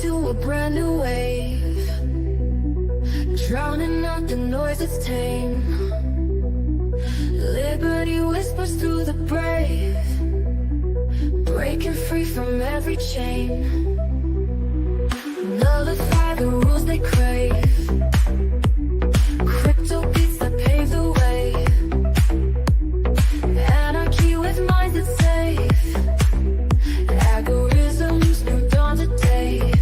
into a brand new wave, drowning out the noise that's tame. Liberty whispers through the brave, breaking free from every chain. Nullify the rules they crave, crypto beats that pave the way. Anarchy with minds that's safe, algorithms new dawn today.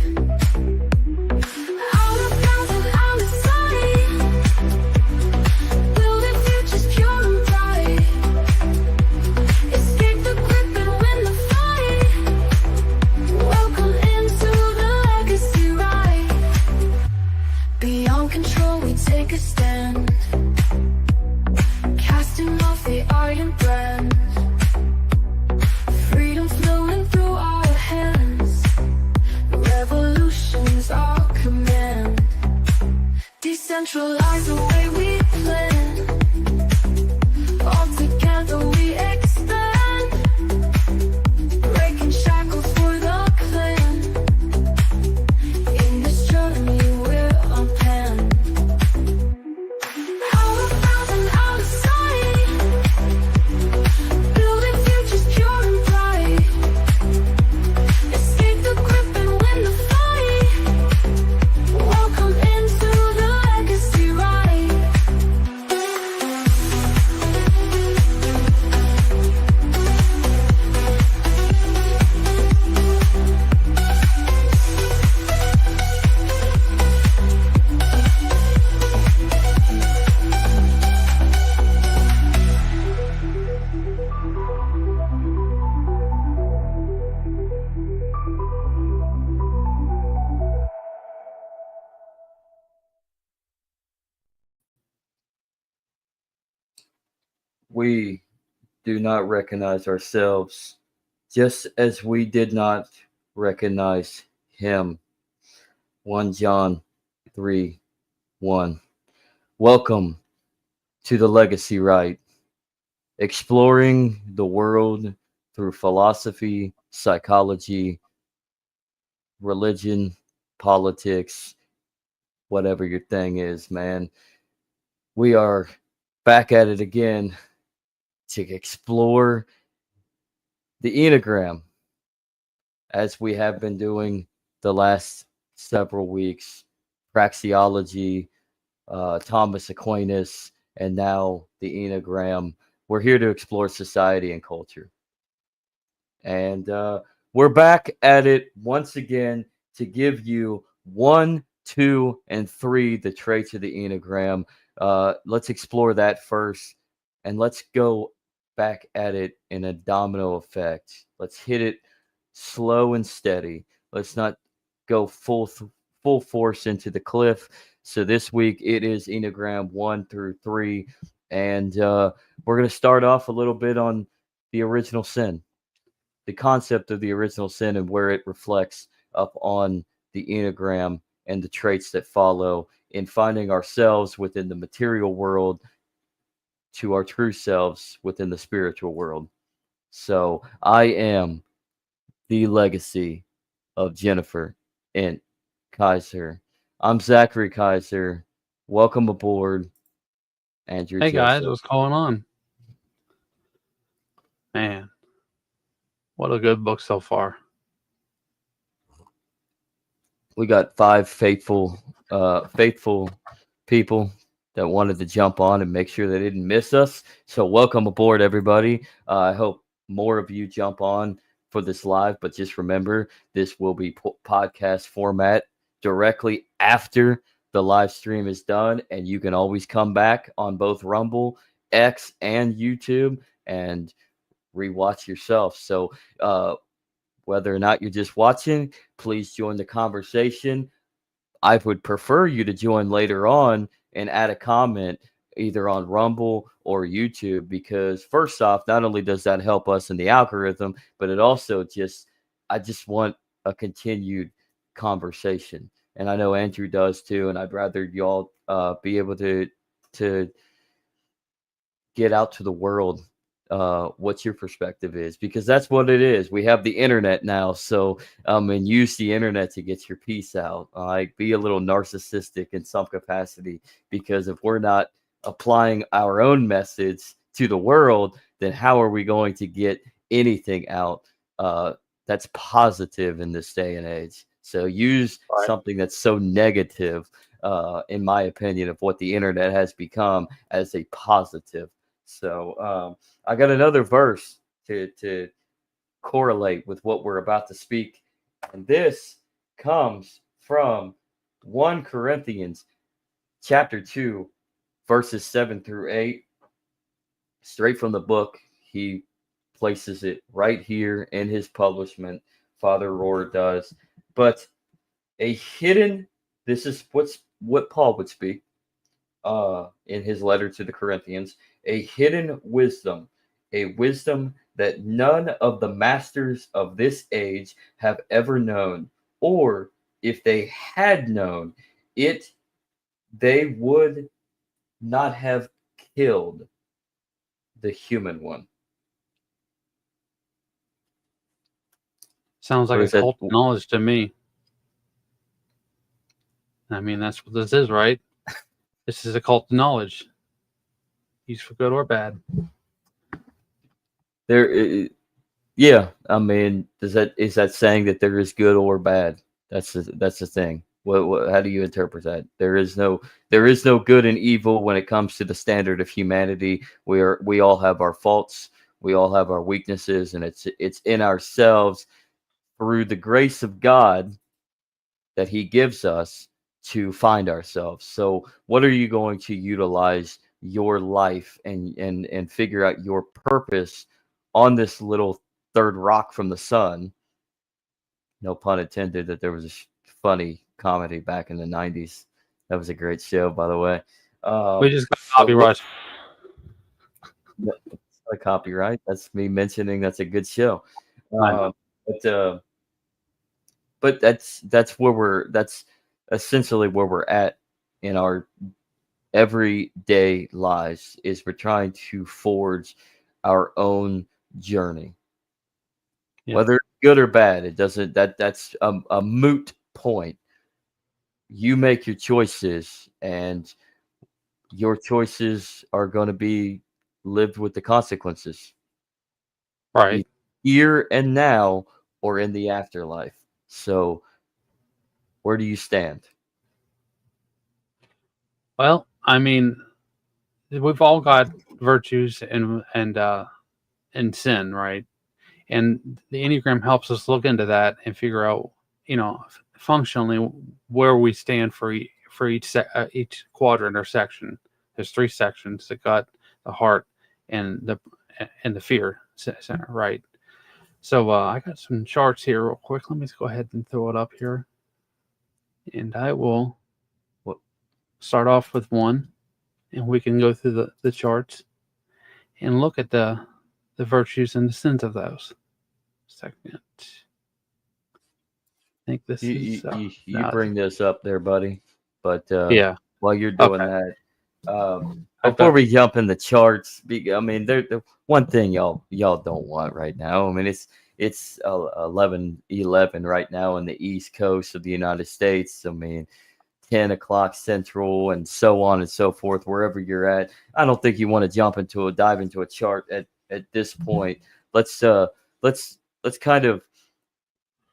Out of bounds and out of sight, building futures pure and bright. Escape the grip and win the fight. Welcome into the legacy ride. Beyond control we take a stand, casting off the iron brand. Freedom flowing through our hands, revolution's our command. Decentralize the way we plan, all together we expand. Breaking shackles for the clan, in this journey we're unpanned. Out of bounds and out of sight, building futures pure and bright. Escape the grip and win the fight. Welcome into the legacy ride. We do not recognize ourselves, just as we did not recognize him. 1 John 3:1. Welcome to the Legacy Rite, exploring the world through philosophy, psychology, religion, politics, whatever your thing is, man. We are back at it again to explore the Enneagram, as we have been doing the last several weeks. Praxeology, Thomas Aquinas, and now the Enneagram. We're here to explore society and culture. And we're back at it once again to give you 1, 2, and 3, the traits of the Enneagram. Let's explore that first, and let's go back at it in a domino effect. Let's hit it slow and steady. Let's not go full force into the cliff. So this week it is Enneagram 1 through 3, and we're going to start off a little bit on the original sin, the concept of the original sin, and where it reflects up on the Enneagram and the traits that follow in finding ourselves within the material world to our true selves within the spiritual world. So I am the legacy of Jennifer and Kaiser. I'm Zachary Kaiser. Welcome aboard, Andrew. Hey guys, Joseph. what's going on? Man, what a good book so far. We got 5 faithful people that wanted to jump on and make sure they didn't miss us. So welcome aboard, everybody. I hope more of you jump on for this live, but just remember, this will be podcast format directly after the live stream is done, and you can always come back on both Rumble, X, and YouTube and rewatch yourself. So whether or not you're just watching, please join the conversation. I would prefer you to join later on and add a comment either on Rumble or YouTube, because first off, not only does that help us in the algorithm, but it also I just want a continued conversation. And I know Andrew does too, and I'd rather y'all be able to get out to the world what your perspective is, because that's what it is. We have the internet now, so and use the internet to get your piece out. Like, be a little narcissistic in some capacity, because if we're not applying our own message to the world, then how are we going to get anything out that's positive in this day and age? So use Right. something that's so negative, in my opinion, of what the internet has become, as a positive. So I got another verse to correlate with what we're about to speak. And this comes from 1 Corinthians chapter 2, verses 7 through 8. Straight from the book. He places it right here in his publishment. Father Rohr does. But a hidden, this is what Paul would speak in his letter to the Corinthians, a hidden wisdom, a wisdom that none of the masters of this age have ever known, or if they had known it, they would not have killed the human one. Sounds What like a is that? cult of knowledge to me. I mean, that's what this is, right? This is a cult of knowledge. Used for good or bad. Yeah. I mean, is that saying that there is good or bad? That's the thing. How do you interpret that? There is no good and evil when it comes to the standard of humanity. We all have our faults, we all have our weaknesses, and it's in ourselves, through the grace of God that He gives us, to find ourselves. So what are you going to utilize your life and figure out your purpose on this little third rock from the sun? No pun intended. That there was a funny comedy back in the 90s. That was a great show, by the way. We just got So copyright. that's not a copyright. That's me mentioning that's a good show. I know. But that's essentially where we're at in our everyday lives, is we're trying to forge our own journey. Yeah. Whether it's good or bad, it doesn't, that's a moot point. You make your choices, and your choices are going to be lived with the consequences, Right. here and now, or in the afterlife. So where do you stand? Well, I mean, we've all got virtues and sin, right? And the Enneagram helps us look into that and figure out, functionally where we stand for each quadrant or section. There's 3 sections: the gut, the heart, and the fear center, right? So I got some charts here real quick. Let me go ahead and throw it up here, and I will start off with 1, and we can go through the charts and look at the virtues and the sins of those. Second, I think this is You bring this up there, buddy. But yeah. while you're doing Okay. that, before we jump in the charts, I mean, the one thing y'all don't want right now. I mean, it's 11:11 right now on the East Coast of the United States. I mean, 10 o'clock Central, and so on and so forth, wherever you're at. I don't think you want to dive into a chart at this point. Let's kind of,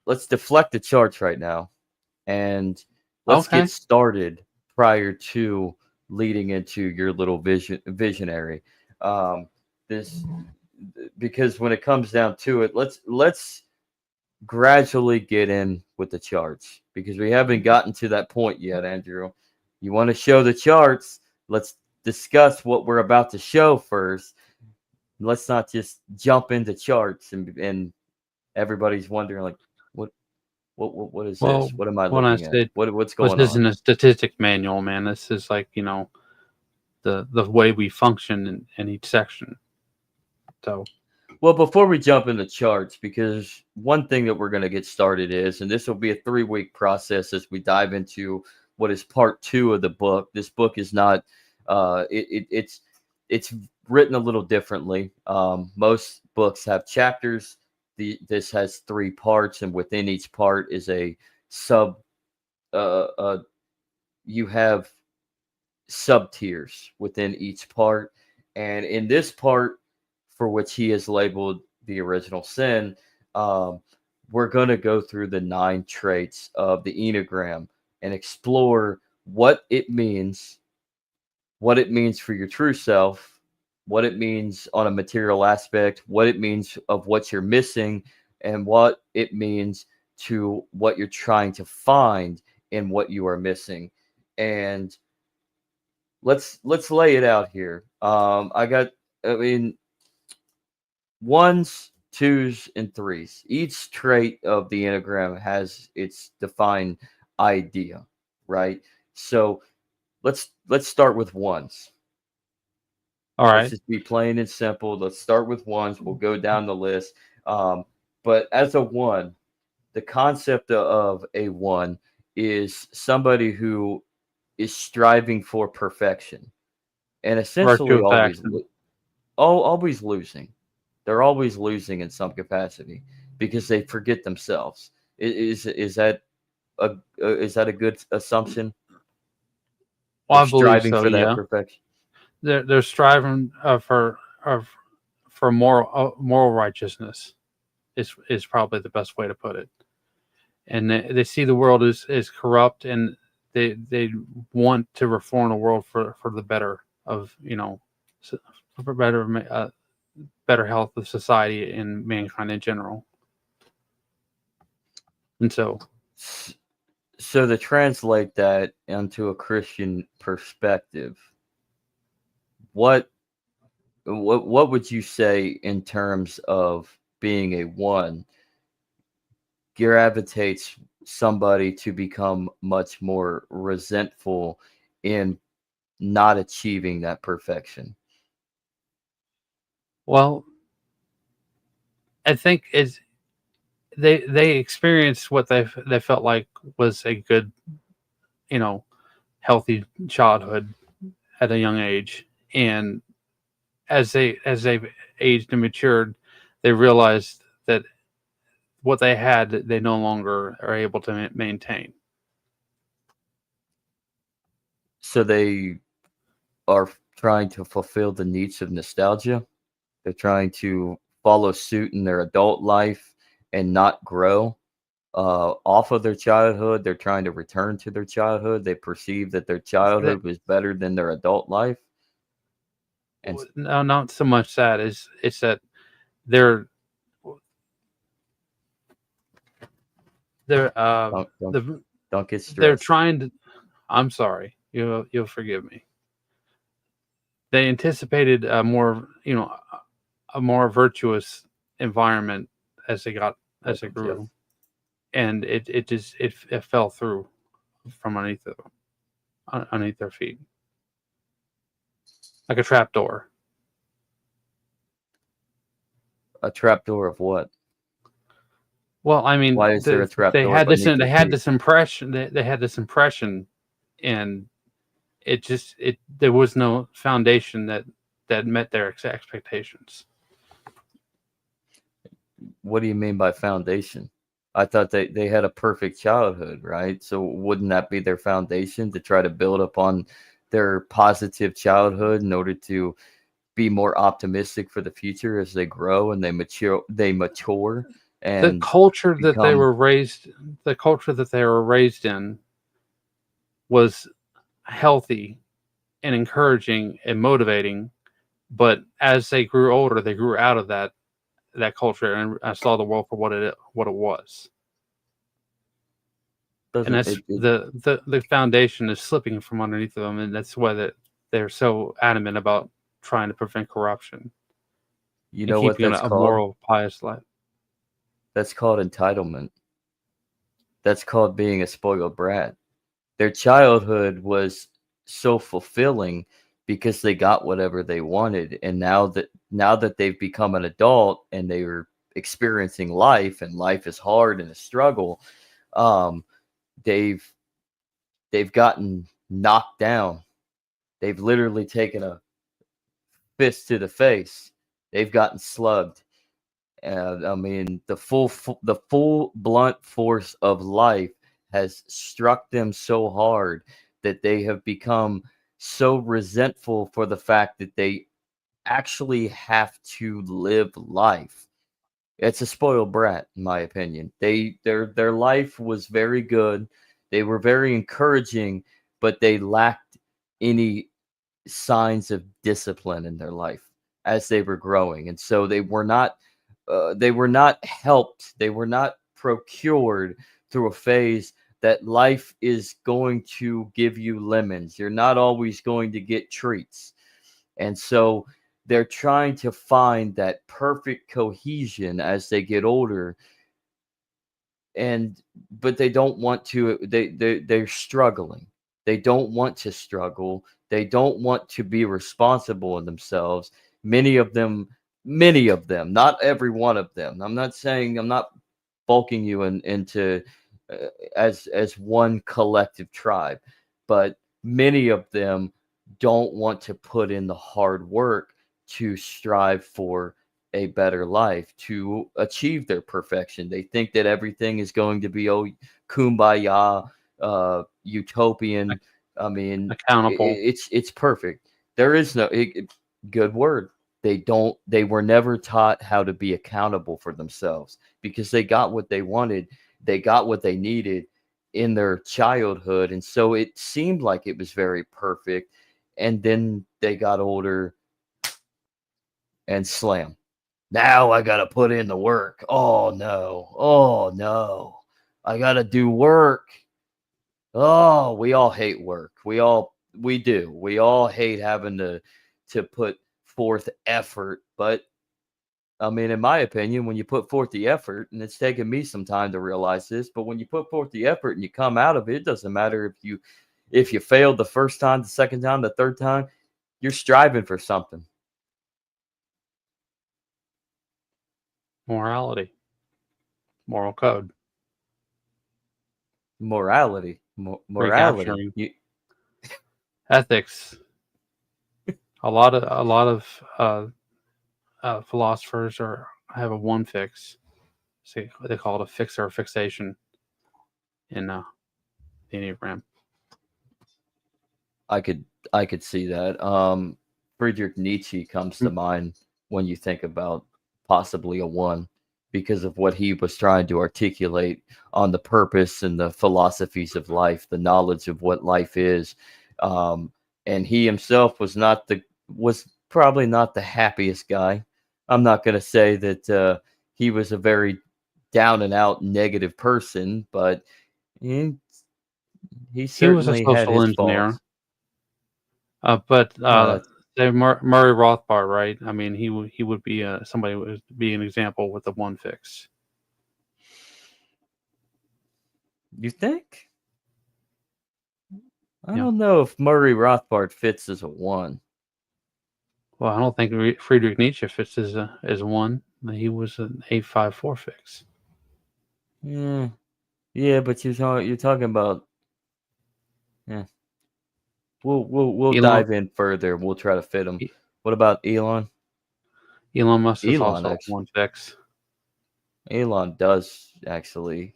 let's deflect the charts right now, and let's Okay. get started prior to leading into your little visionary. This, because when it comes down to it, let's gradually get in with the charts, because we haven't gotten to that point yet. Andrew, you want to show the charts? Let's discuss what we're about to show first. Let's not just jump into charts and everybody's wondering, like, what is Well, this? What am I when I looking at? said What's this going on? isn't a statistic manual, man. This is like, the way we function in each section. So, Well, before we jump into charts, because one thing that we're going to get started is, and this will be a 3-week process as we dive into what is part 2 of the book. This book is not, it's written a little differently. Most books have chapters. This has 3 parts, and within each part is a sub. You have sub tiers within each part, and in this part, for which he has labeled the original sin, um, we're going to go through the 9 traits of the Enneagram and explore what it means for your true self, what it means on a material aspect, what it means of what you're missing, and what it means to what you're trying to find in what you are missing. And let's lay it out here. I mean, ones, twos, and threes. Each trait of the Enneagram has its defined idea, right? So let's start with ones. All Let's right. just be plain and simple. Let's start with ones. We'll go down the list. But as a one, the concept of a one is somebody who is striving for perfection and Virtue essentially of action. always losing. They're always losing in some capacity because they forget themselves. Is that a good assumption? Well, They're I believe striving so. for that Yeah, perfection. they're striving for moral righteousness. Is probably the best way to put it. And they see the world as corrupt, and they want to reform the world for the better of for better health of society and mankind in general. And so, So to translate that into a Christian perspective, what what would you say in terms of being a one gravitates somebody to become much more resentful in not achieving that perfection? well, I think is they experienced what they felt like was a good, you know, healthy childhood at a young age, and as they've aged and matured, they realized that what they had they no longer are able to maintain. So they are trying to fulfill the needs of nostalgia. They're trying to follow suit in their adult life and not grow off of their childhood. They're trying to return to their childhood. They perceive that their That, childhood was better than their adult life. And no, not so much that is it's that they're they're don't don't, the don't get they're stressed. trying to. I'm sorry, you'll forgive me. They anticipated a more virtuous environment as they Welcome, Jeff. grew, and it fell through from underneath their feet like a trap door. A trapdoor of what? Well, I Why mean, is there a trapdoor beneath their feet? they had this impression, and it there was no foundation that met their expectations. What do you mean by foundation? I thought they had a perfect childhood, right? So wouldn't that be their foundation to try to build upon their positive childhood in order to be more optimistic for the future as they grow and they mature The and culture that they become. were raised, the culture that they were raised in, was healthy and encouraging and motivating. But as they grew older, they grew out of that culture, and I saw the world for what it was. And Doesn't that's it the foundation is slipping from underneath them, and that's why they're so adamant about trying to prevent corruption you and know what keeping that's a called? moral, pious life. That's called entitlement. That's called being a spoiled brat. Their childhood was so fulfilling because they got whatever they wanted, and now that they've become an adult and they are experiencing life, and life is hard and a struggle, um they've they've gotten knocked down. They've literally taken a fist to the face. They've gotten slugged. I mean, the full blunt force of life has struck them so hard that they have become so resentful for the fact that they actually have to live life. It's a spoiled brat, in my opinion. Their life was very good. They were very encouraging, but they lacked any signs of discipline in their life as they were growing, and so they were not helped. They were not procured through a phase that life is going to give you lemons. You're not always going to get treats. And so they're trying to find that perfect cohesion as they get older. And but they don't want to they're struggling. They don't want to struggle. They don't want to be responsible in themselves. Many of them, not every one of them. I'm not bulking you into as one collective tribe, but many of them don't want to put in the hard work to strive for a better life, to achieve their perfection. They think that everything is going to be kumbaya, utopian. I mean, Accountable. it's perfect. There is no good word. They were never taught how to be accountable for themselves because they got what they wanted. They got what they needed in their childhood. And so it seemed like it was very perfect. And then they got older and slam. Now I got to put in the work. Oh no. Oh no. I got to do work. Oh, we all hate work. We do. We all hate having to put forth effort, but I mean, in my opinion, when you put forth the effort, and it's taken me some time to realize this, but when you put forth the effort and you come out of it, it doesn't matter if you failed the first time, the second time, the third time, you're striving for something. Morality. Moral code. Morality. Morality. Recapturing. Ethics. A lot of philosophers have a one fix. See, they call it a fix or a fixation in the Enneagram. I could see that. Friedrich Nietzsche comes to mind when you think about possibly a one because of what he was trying to articulate on the purpose and the philosophies of life, the knowledge of what life is. And he himself was probably not the happiest guy. I'm not going to say that he was a very down and out negative person, but he He was a certainly had social his engineer. faults. But Uh, Murray Rothbard, right? I mean, he would be somebody who would be an example with the one fix. you think? I Yeah. don't know if Murray Rothbard fits as a one. Well, I don't think Friedrich Nietzsche fits as a one. He was an 854 fix. Yeah, yeah, but you're talking about. Yeah, we'll Elon dive in further. We'll try to fit him. E- What about Elon? Elon Musk is Elon also a actually, one fix. Elon does actually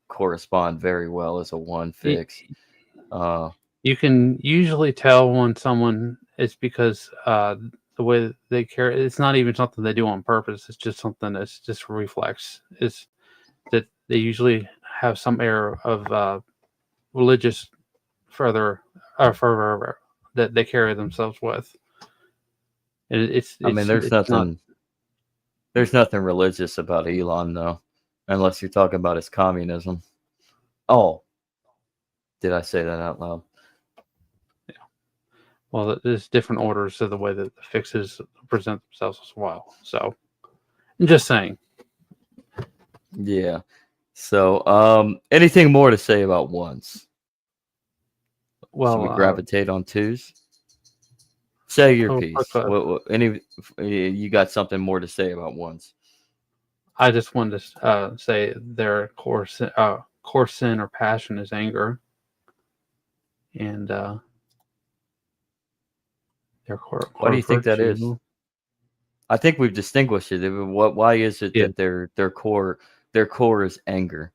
correspond very well as a one Y- fix. Uh, You can usually tell when someone it's because the way that they carry. It's not even something they do on purpose. It's just something that's just a reflex. Is that they usually have some air of religious fervor that they carry themselves with. And I mean, it's not. there's nothing religious about Elon though, unless you're talking about his communism. Oh, did I say that out loud? Well, there's different orders of the way that the fixes present themselves as well. So, I'm just saying. Yeah. So, anything more to say about ones? Should we Well, gravitate on twos? Say your oh, piece. You got something more to say about ones? I just wanted to say their core sin or passion is anger, and their Why do core you think that is? virtue. I think we've distinguished it. Why is it Yeah. that their core is anger?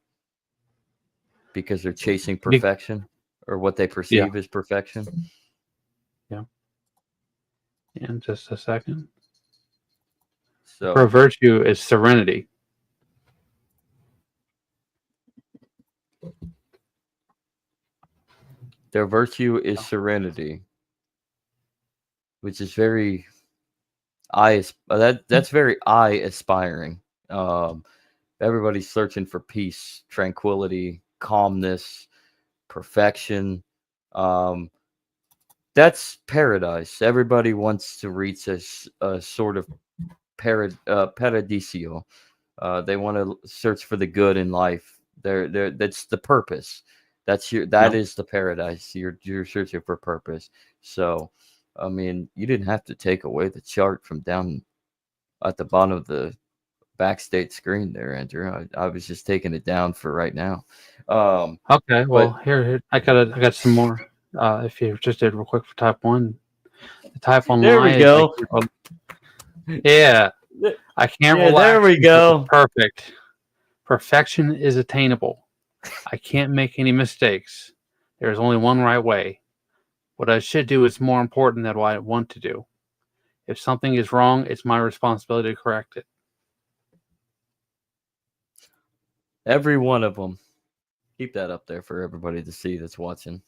Because they're chasing Be- perfection, or what they yeah. perceive as perfection. Yeah. And just a second. For So virtue is serenity. their virtue is serenity, which is very that's very eye aspiring. Um, Everybody's searching for peace, tranquility, calmness, perfection. Um, that's paradise. Everybody wants to reach a sort of paradiso. They want to search for the good in life. That's the purpose. That Yeah. is the paradise. You're searching for purpose. So, I mean, you didn't have to take away the chart from down at the bottom of the backstage screen there, Andrew. I was just taking it down for right now. Okay. Well, But here I got some more. If you're interested, real quick for type 1. The type 1 there lie we is I go. can't. Yeah. I can't Yeah, there relax we until it's go. perfect. Perfection is attainable. I can't make any mistakes. There is only one right way. What I should do is more important than what I want to do. If something is wrong, it's my responsibility to correct it. Every one of them. Keep that up there for everybody to see that's watching,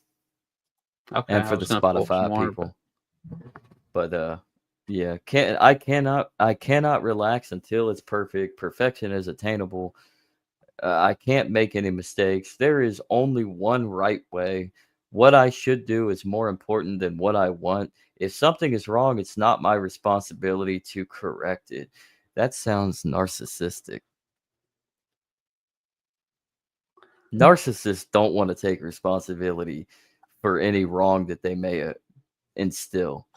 Okay, and I for the was gonna pull up some Spotify more, but people. But yeah, I cannot relax until it's perfect. Perfection is attainable. I can't make any mistakes. There is only one right way. What I should do is more important than what I want. If something is wrong, it's not my responsibility to correct it. That sounds narcissistic. Narcissists don't want to take responsibility for any wrong that they may instill.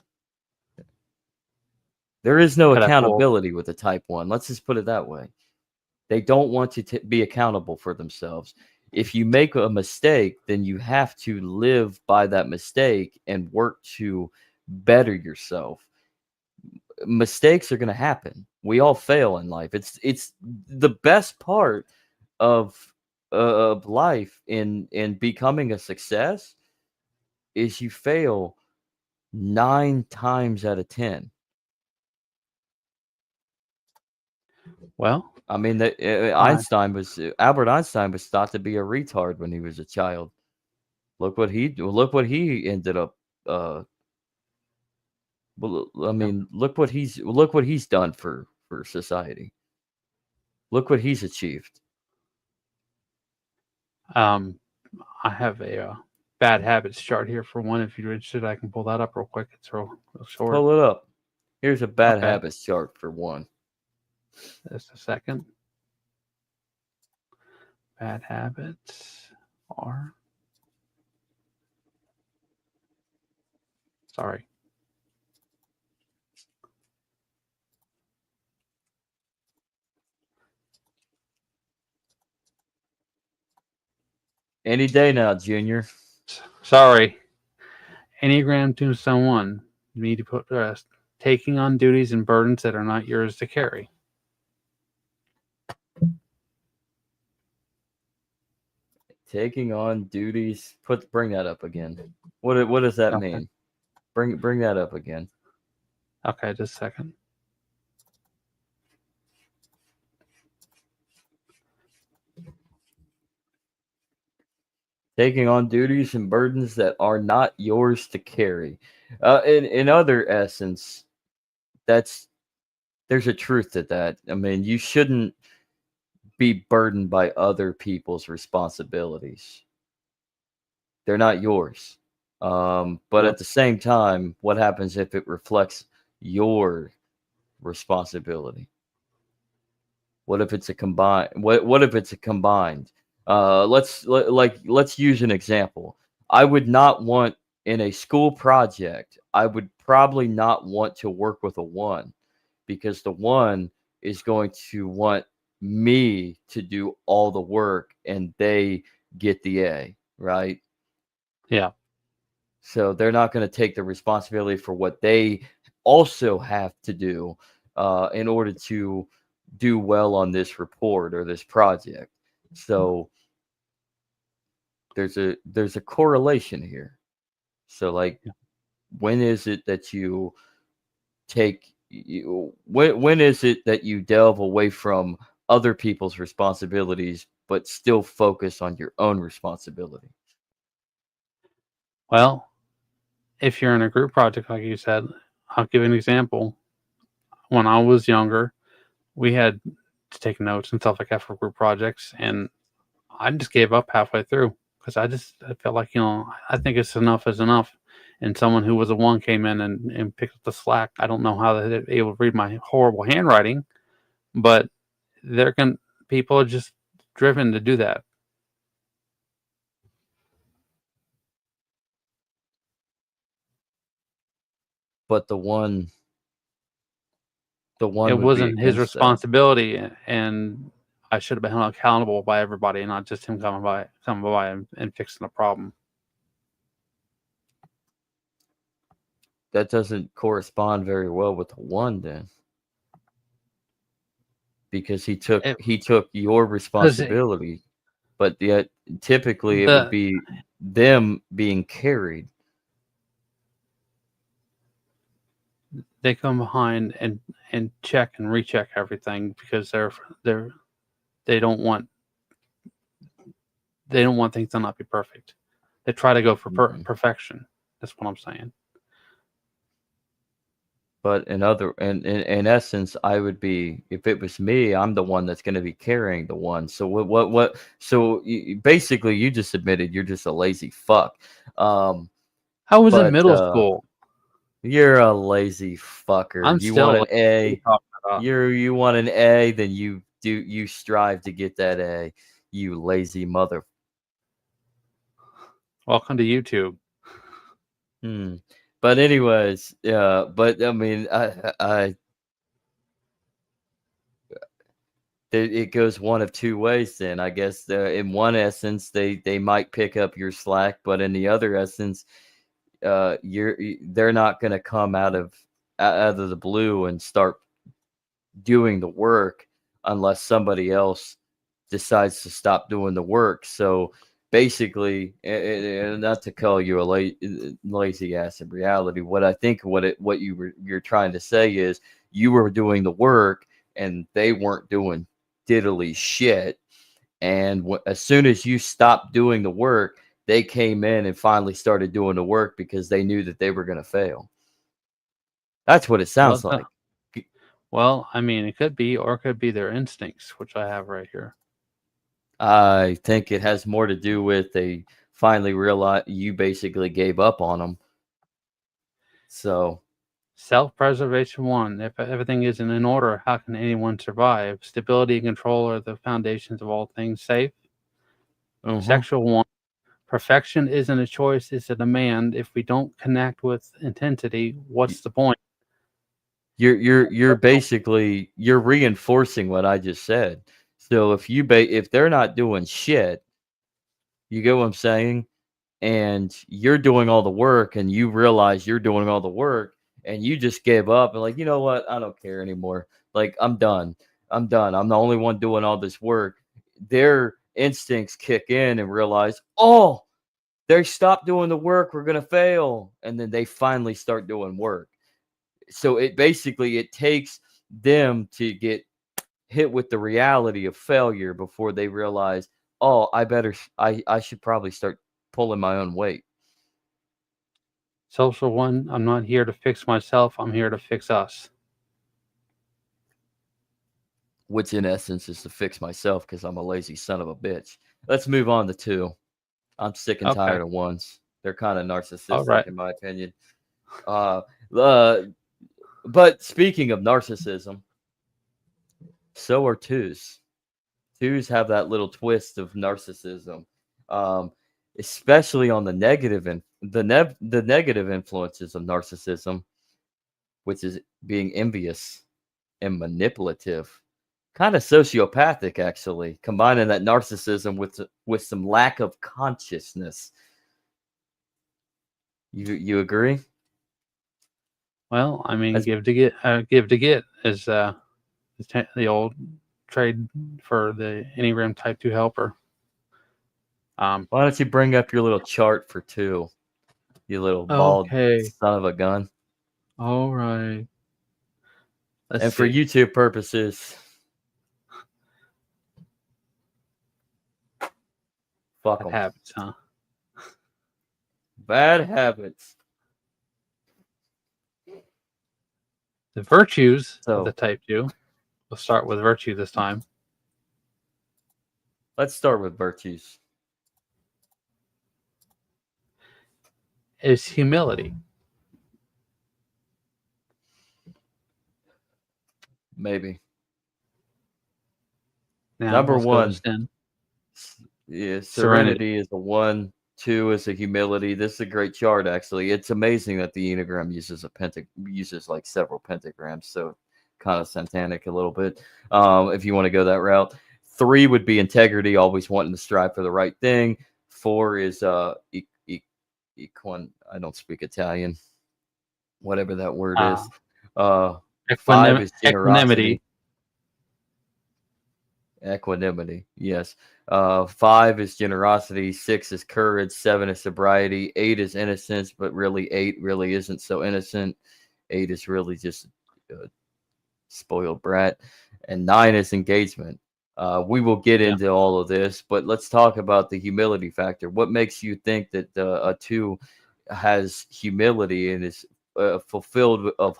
There is no could I pull? accountability with a type 1. Let's just put it that way. They don't want to be accountable for themselves. If you make a mistake, then you have to live by that mistake and work to better yourself. Mistakes are going to happen. We all fail in life. It's the best part of life in becoming a success is you fail 9 times out of 10. Well, I mean, I Albert Einstein was thought to be a retard when he was a child. Look what he ended up. Well, I yeah. mean, look what he's done for society. Look what he's achieved. Um, I have a bad habits chart here for one. If you're interested, I can pull that up real quick. It's real short. Pull it up. Here's a bad Okay, habits chart for one. just a second. Bad habits are. Sorry. Any day now, Junior. Sorry. Enneagram Tombstone 1. You need to put rest. Taking on duties and burdens that are not yours to carry. Taking on duties. Bring that up again. What does that Okay. mean? Bring that up again. Okay, just a second. Taking on duties and burdens that are not yours to carry. In other essence, there's a truth to that. I mean, you shouldn't be burdened by other people's responsibilities. They're not yours. But Yeah. at the same time, what happens if it reflects your responsibility? What if it's a combined? What if it's a combined? Let's use an example. I would not want in a school project. I would probably not want to work with a 1 because the 1 is going to want me to do all the work and they get the A, right? Yeah. So they're not going to take the responsibility for what they also have to do. in order to do well on this report or this project. So there's a correlation here. So like, when is it that you when is it that you delve away from other people's responsibilities but still focus on your own responsibility? Well, if you're in a group project, like you said, I'll give you an example. When I was younger, we had to take notes and stuff like that for group projects, and I just gave up halfway through because I felt like, I think it's enough is enough. And someone who was a one came in and picked up the slack. I don't know how they're able to read my horrible handwriting, but people are just driven to do that. But the one It would be wasn't his against that. responsibility, and I should have been held accountable by everybody, and not just him coming by and fixing the problem. That doesn't correspond very well with the one then, because he took your responsibility, but yet typically it would be them being carried. They come behind and check and recheck everything because they don't want things to not be perfect. They try to go for perfection. That's what I'm saying. But in essence, I would be, if it was me, I'm the one that's going to be carrying the one. So what? So basically, you just admitted you're just a lazy fuck. I was in middle school. You're a lazy fucker. You want an A. You want an A, then you strive to get that A. You lazy mother. Welcome to YouTube. But anyways, yeah. But I mean, it goes one of two ways. Then I guess in one essence, they might pick up your slack, but in the other essence, they're not going to come out of the blue and start doing the work unless somebody else decides to stop doing the work. So basically, and not to call you a lazy ass in reality, what I think what you're trying to say is you were doing the work and they weren't doing diddly shit. And as soon as you stopped doing the work, they came in and finally started doing the work because they knew that they were going to fail. That's what it sounds like. Well, I mean, it could be, or it could be their instincts, which I have right here. I think it has more to do with they finally realized you basically gave up on them. So, self-preservation 1. If everything isn't in order, how can anyone survive? Stability and control are the foundations of all things safe. Sexual 1. Perfection isn't a choice, it's a demand. If we don't connect with intensity, what's the point? You're basically reinforcing what I just said. So if they're not doing shit, you get what I'm saying, and you're doing all the work, and you realize you're doing all the work, and you just gave up and like, you know what? I don't care anymore. Like, I'm done. I'm the only one doing all this work. Their instincts kick in and realize, oh, they stopped doing the work. We're gonna fail, and then they finally start doing work. So it takes them to get hit with the reality of failure before they realize, oh, I should probably start pulling my own weight. Social 1, I'm not here to fix myself, I'm here to fix us. Which in essence is to fix myself because I'm a lazy son of a bitch. Let's move on to 2. I'm sick and tired of 1s. They're kind of narcissistic in my opinion. But speaking of narcissism, so are 2s. 2s have that little twist of narcissism, especially on the negative and the negative influences of narcissism, which is being envious and manipulative, kind of sociopathic, actually, combining that narcissism with some lack of consciousness. You agree? Well, I mean, That's, give to get is the old trade for the Enneagram Type 2 helper. why don't you bring up your little chart for 2, you little bald Okay. son of a gun? All right. Let's And for see. YouTube purposes, fuck Bad them. habits, huh? Bad habits. The virtues of the So Type 2. We'll start with virtue this time. let's start with virtues. Is humility. Maybe. Now Number let's go to 1, sin. yeah, Serenity. serenity is a 1. 2 is a humility. This is a great chart, actually. It's amazing that the Enneagram uses like several pentagrams, so kind of satanic a little bit. If you want to go that route. 3 would be integrity, always wanting to strive for the right thing. 4 is equine. I don't speak Italian. Whatever that word Uh, is. 5 is Equanimity. generosity. Equanimity, yes. 5 is generosity. 6 is courage. 7 is sobriety. 8 is innocence, but really 8 really isn't so innocent. 8 is really just a spoiled brat. And 9 is engagement. We will get Yeah. into all of this, but let's talk about the humility factor. What makes you think that a 2 has humility and is fulfilled of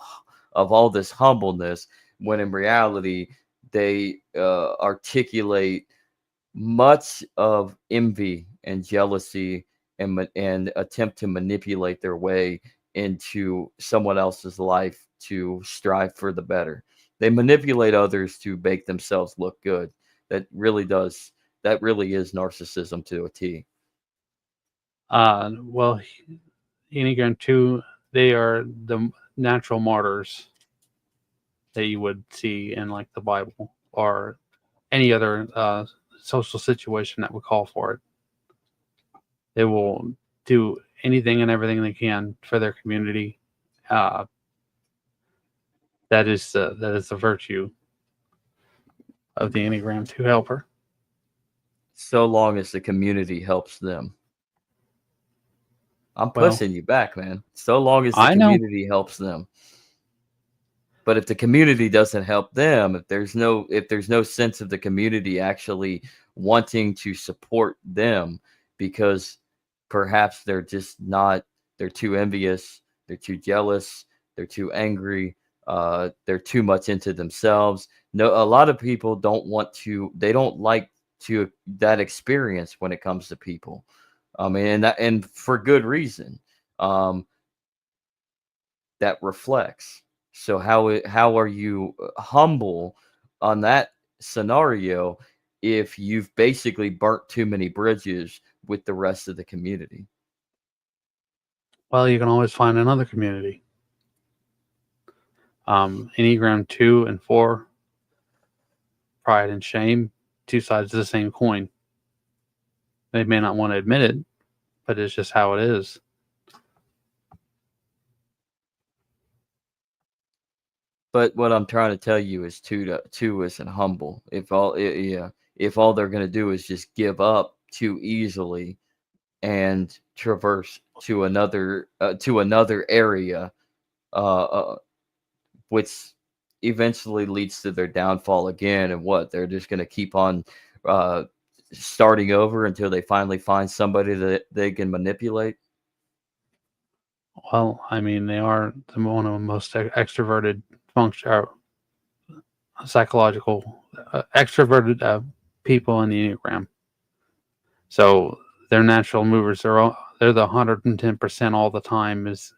all this humbleness, when in reality they articulate much of envy and jealousy and attempt to manipulate their way into someone else's life to strive for the better. They manipulate others to make themselves look good. That really is narcissism to a T. Well, Enneagram 2, they are the natural martyrs that you would see in like the Bible or any other social situation that would call for it. They will do anything and everything they can for their community. That is the virtue of the Enneagram 2 helper. So long as the community helps them. I'm Well, pushing you back, man. So long as the I know. community helps them. But if the community doesn't help them, if there's no sense of the community actually wanting to support them, because perhaps they're too envious, they're too jealous, they're too angry, they're too much into themselves. No, a lot of people they don't like that experience when it comes to people. And for good reason. That reflects. So how are you humble on that scenario if you've basically burnt too many bridges with the rest of the community? Well, you can always find another community. Enneagram 2 and 4, pride and shame, two sides of the same coin. They may not want to admit it, but it's just how it is. But what I'm trying to tell you is two isn't humble. If all they're going to do is just give up too easily and traverse to another area, which eventually leads to their downfall again. And what, they're just going to keep on starting over until they finally find somebody that they can manipulate. Well, I mean, they are one of the most extroverted psychological extroverted people in the Enneagram. So they're natural movers. They're the 110% all the time, is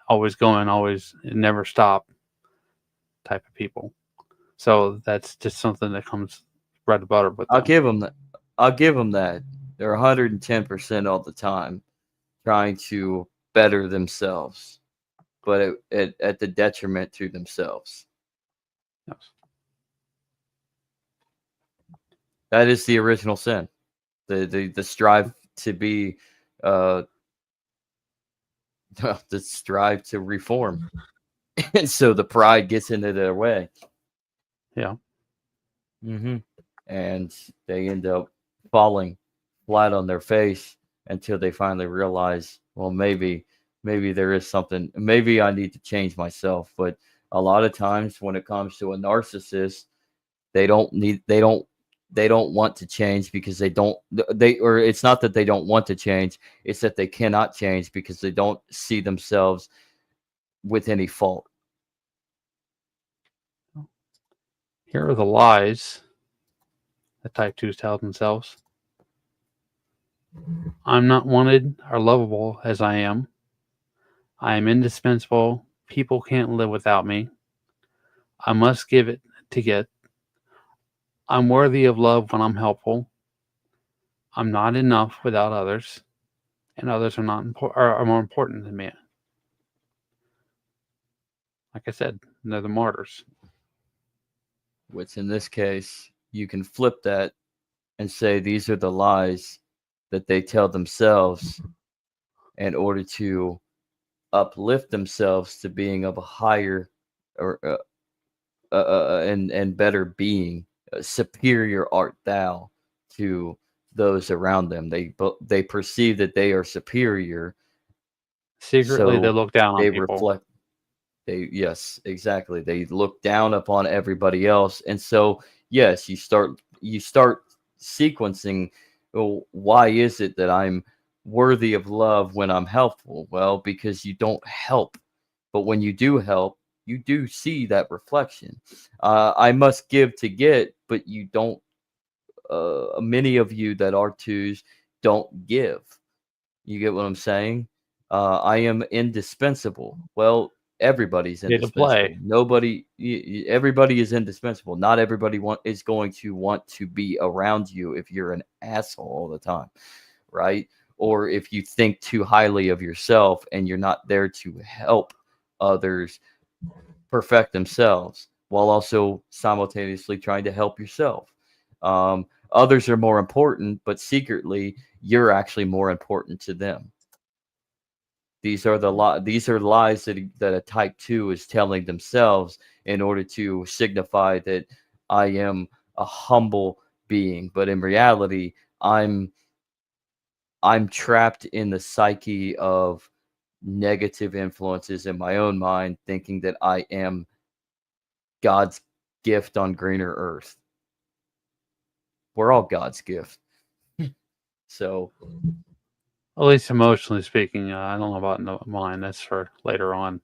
always going, always never stop type of people. So that's just something that comes bread and butter with them. I'll give them that. They're 110% all the time trying to better themselves, but at the detriment to themselves. Yes. That is the original sin. The strive to be the strive to reform. And so the pride gets into their way. Yeah. Mm-hmm. And they end up falling flat on their face until they finally realize, well, maybe there is something, maybe I need to change myself. But a lot of times when it comes to a narcissist, they don't need they don't want to change because they or it's not that they don't want to change, it's that they cannot change because they don't see themselves with any fault. Here are the lies that type 2s tell themselves. I'm not wanted or lovable as I am. I am indispensable. People can't live without me. I must give it to get. I'm worthy of love when I'm helpful. I'm not enough without others, and others are more important than me. Like I said, they're the martyrs. Which in this case, you can flip that and say these are the lies that they tell themselves in order to uplift themselves to being of a higher or and better being. Superior art thou to those around them. They perceive that they are superior, Secretly, they so look down on they people. reflect. Yes, exactly. They look down upon everybody else, and so yes, you start sequencing. Well, why is it that I'm worthy of love when I'm helpful? Well, because you don't help, but when you do help, you do see that reflection. I must give to get, but you don't. Many of you that are twos don't give. You get what I'm saying? I am indispensable. Well, everybody's Pay to play. indispensable. Everybody is indispensable. Not everybody is going to want to be around you if you're an asshole all the time, right? Or if you think too highly of yourself and you're not there to help others perfect themselves while also simultaneously trying to help yourself. Others are more important, but secretly you're actually more important to them. These are lies that a type 2 is telling themselves in order to signify that I am a humble being, but in reality, I'm I'm trapped in the psyche of negative influences in my own mind, thinking that I am God's gift on greener earth. We're all God's gift. So, At least emotionally speaking, I don't know about mine. That's for later on.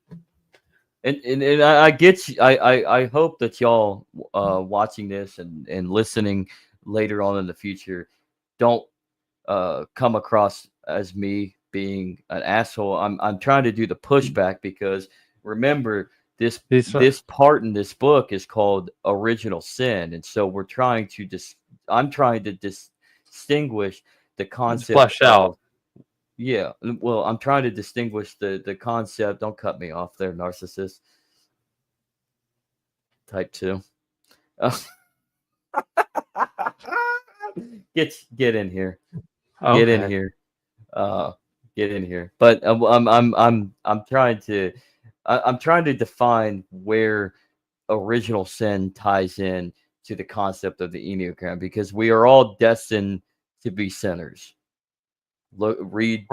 and I get you. I hope that y'all watching this and listening later on in the future don't come across as me being an asshole. I'm trying to do the pushback because remember These are this part in this book is called original sin, and so we're trying to I'm trying to distinguish the it's concept fleshed out. of yeah. Well, I'm trying to distinguish the concept. Don't cut me off there, narcissist. Type 2. Uh, get in here. Get in Okay. here. Uh, get in here. But I'm trying to I'm trying to define where original sin ties in to the concept of the Enneagram because we are all destined to be sinners. Look, read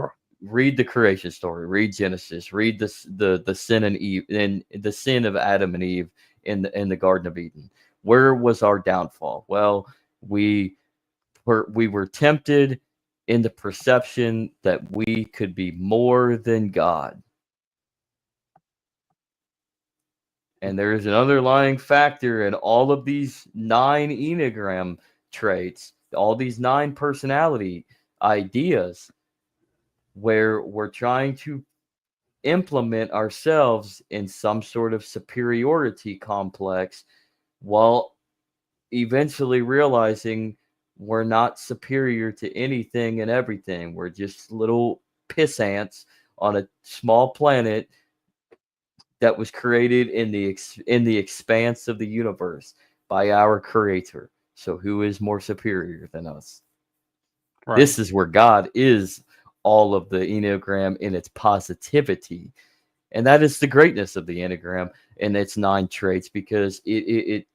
the creation story. Read Genesis. Read the sin and Eve and the sin of Adam and Eve in the Garden of Eden. Where was our downfall? Well, we we were tempted in the perception that we could be more than God. And there is an underlying factor in all of these 9 Enneagram traits, all these 9 personality ideas, where we're trying to implement ourselves in some sort of superiority complex while eventually realizing we're not superior to anything and everything. We're just little piss ants on a small planet that was created in the expanse of the universe by our creator. So who is more superior than us? Right. This is where God is all of the Enneagram in its positivity. And that is the greatness of the Enneagram and its 9 traits, because the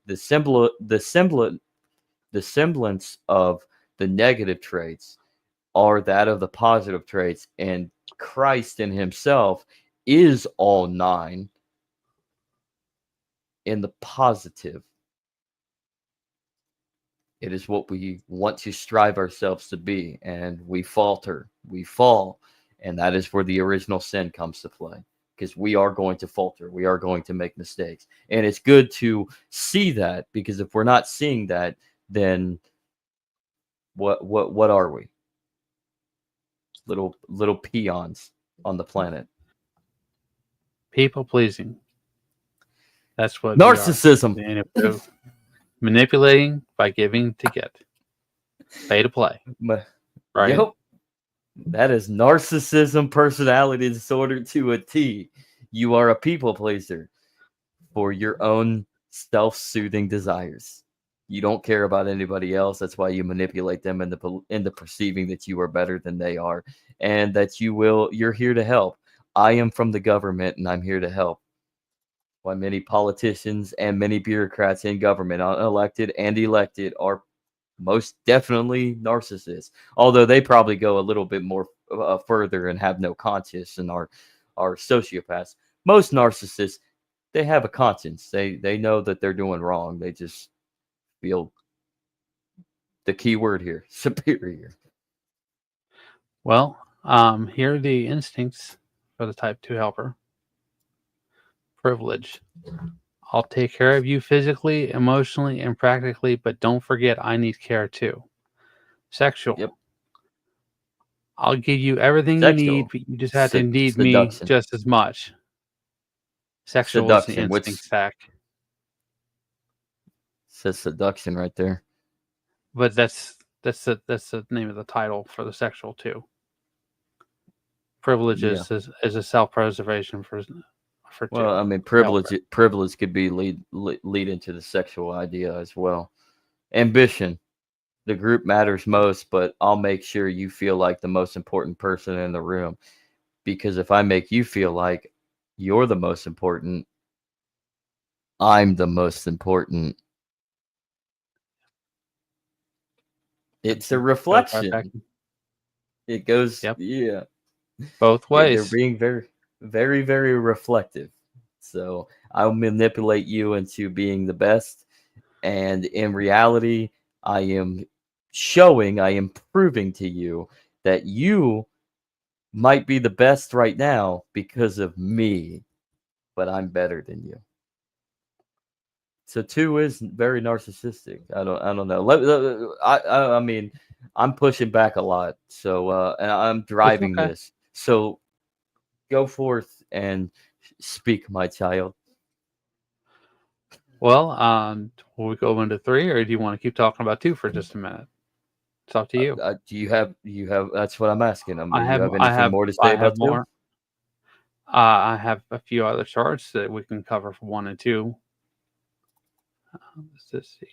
semblance of the negative traits are that of the positive traits, and Christ in himself is all 9 in the positive. It is what we want to strive ourselves to be, and we falter, we fall, and that is where the original sin comes to play, because we are going to falter, we are going to make mistakes, and it's good to see that, because if we're not seeing that, then what are we? Little peons on the planet. People pleasing. That's what Narcissism. we are. Manipulating by giving to get. Pay to play. Right? Yep. That is narcissism personality disorder to a T. You are a people pleaser for your own self-soothing desires. You don't care about anybody else. That's why you manipulate them into perceiving that you are better than they are, and that you're here to help. I am from the government and I'm here to help. Why many politicians and many bureaucrats in government, unelected and elected, are most definitely narcissists. Although they probably go a little bit more further and have no conscience and are sociopaths. Most narcissists, they have a conscience. They know that they're doing wrong. They just feel, the key word here, superior. Well, here are the instincts for the type 2 helper. Privilege. I'll take care of you physically, emotionally, and practically, but don't forget I need care too. Sexual. Yep. I'll give you everything you need, but you just have to need Seduction. me just as much. Sexual Seduction, is the instinct stack. Says seduction right there. But that's the name of the title for the sexual too. Privilege is a self-preservation for well, I mean, privilege could be lead into the sexual idea as well. Ambition. The group matters most, but I'll make sure you feel like the most important person in the room. Because if I make you feel like you're the most important, I'm the most important. It's a reflection. It goes, yeah. Both ways. They're being very, very, very reflective. So I'll manipulate you into being the best. And in reality, I am proving to you that you might be the best right now because of me, but I'm better than you. So 2 is very narcissistic. I don't know. I mean, I'm pushing back a lot. So and I'm driving this. So go forth and speak, my child. Well, will we go into 3, or do you want to keep talking about 2 for just a minute? It's up to you. Do you have? That's what I'm asking. Do you have anything I have more to say about more. 2? I have a few other charts that we can cover for 1 and 2. Let's just see.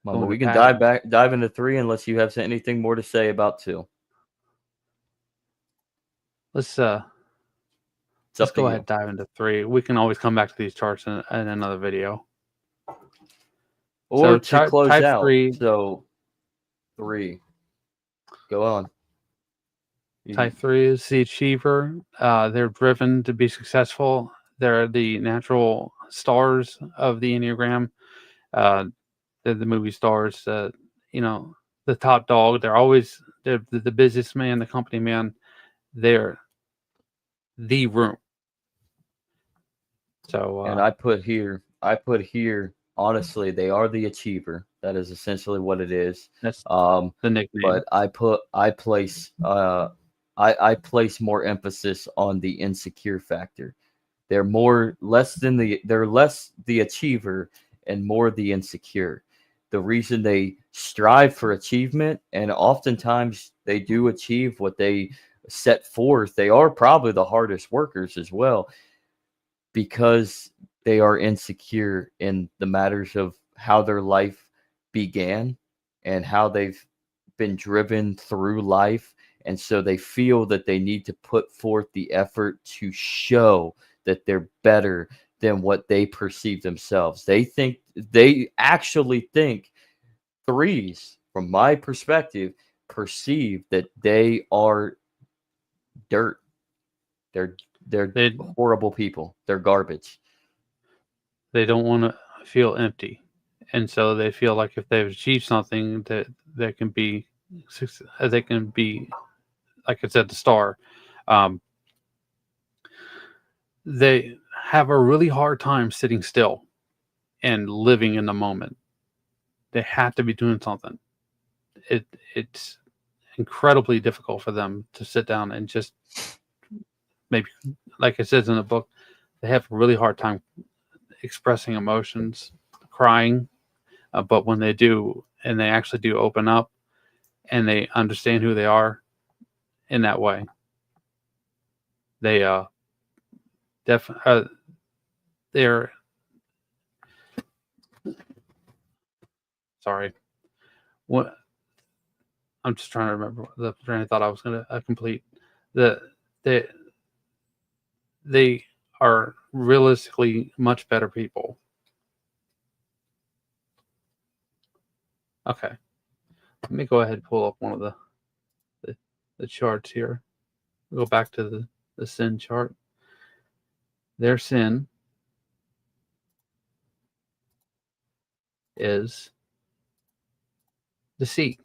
Well, we can dive into 3 unless you have anything more to say about 2. Let's go ahead and dive into 3. We can always come back to these charts in another video. Or to close type out. 3. So 3. Go on. Type 3 is the achiever. They're driven to be successful. They're the natural stars of the Enneagram. They're the movie stars. The top dog. They're the businessman, the company man. They're the room. So and I put here, honestly, they are the achiever. That is essentially what it is. That's the nickname. But I place more emphasis on the insecure factor. They're less the achiever and more the insecure. The reason they strive for achievement, and oftentimes they do achieve what they set forth, they are probably the hardest workers as well, because they are insecure in the matters of how their life began and how they've been driven through life And so they feel that they need to put forth the effort to show that they're better than what they perceive themselves. They actually think threes, from my perspective, perceive that they are dirt. They're They horrible people. They're garbage. they don't want to feel empty, and so they feel like if they've achieved something that they can be, like I said, the star. Um, they have a really hard time sitting still and living in the moment. They have to be doing something. It's incredibly difficult for them to sit down and just maybe, like it says in the book, they have a really hard time expressing emotions, crying. But when they do, and they actually do open up, and they understand who they are in that way, they they're sorry. What I'm just trying to remember the train of thought I was going to complete. The they they are realistically much better people. Okay, let me go ahead and pull up one of the charts here. Go back to the sin chart. Their sin is deceit,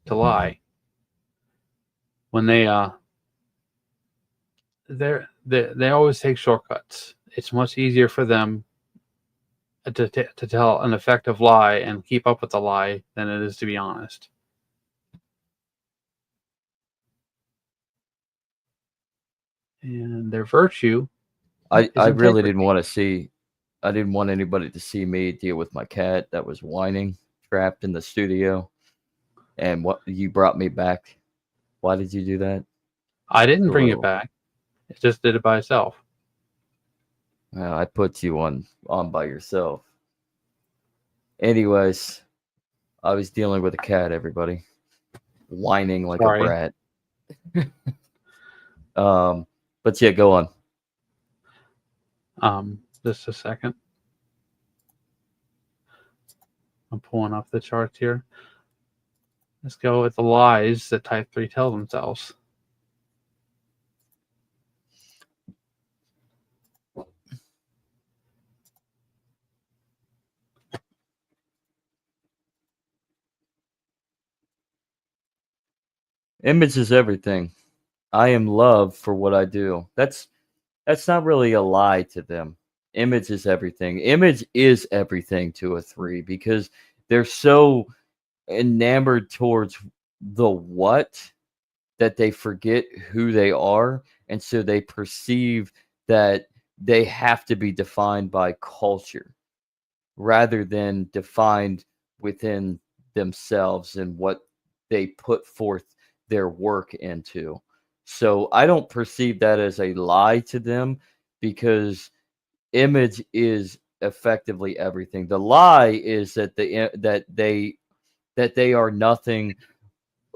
to lie. When they always take shortcuts. It's much easier for them to tell an effective lie and keep up with the lie than it is to be honest. And their virtue I is really integrity. I didn't want anybody to see me deal with my cat that was whining, trapped in the studio. And what you brought me back. Why did you do that? I didn't A bring it little. back. It just did it by itself. I put you on by yourself. Anyways, I was dealing with a cat, everybody. Whining like a Sorry. brat. But yeah, go on. Just a second. I'm pulling up the charts here. Let's go with the lies that type 3 tell themselves. Image is everything. I am loved for what I do. That's not really a lie to them. Image is everything. Image is everything to a three because they're so enamored towards the what that they forget who they are. And so they perceive that they have to be defined by culture rather than defined within themselves and what they put forth their work into. So I don't perceive that as a lie to them because image is effectively everything. The lie is that they are nothing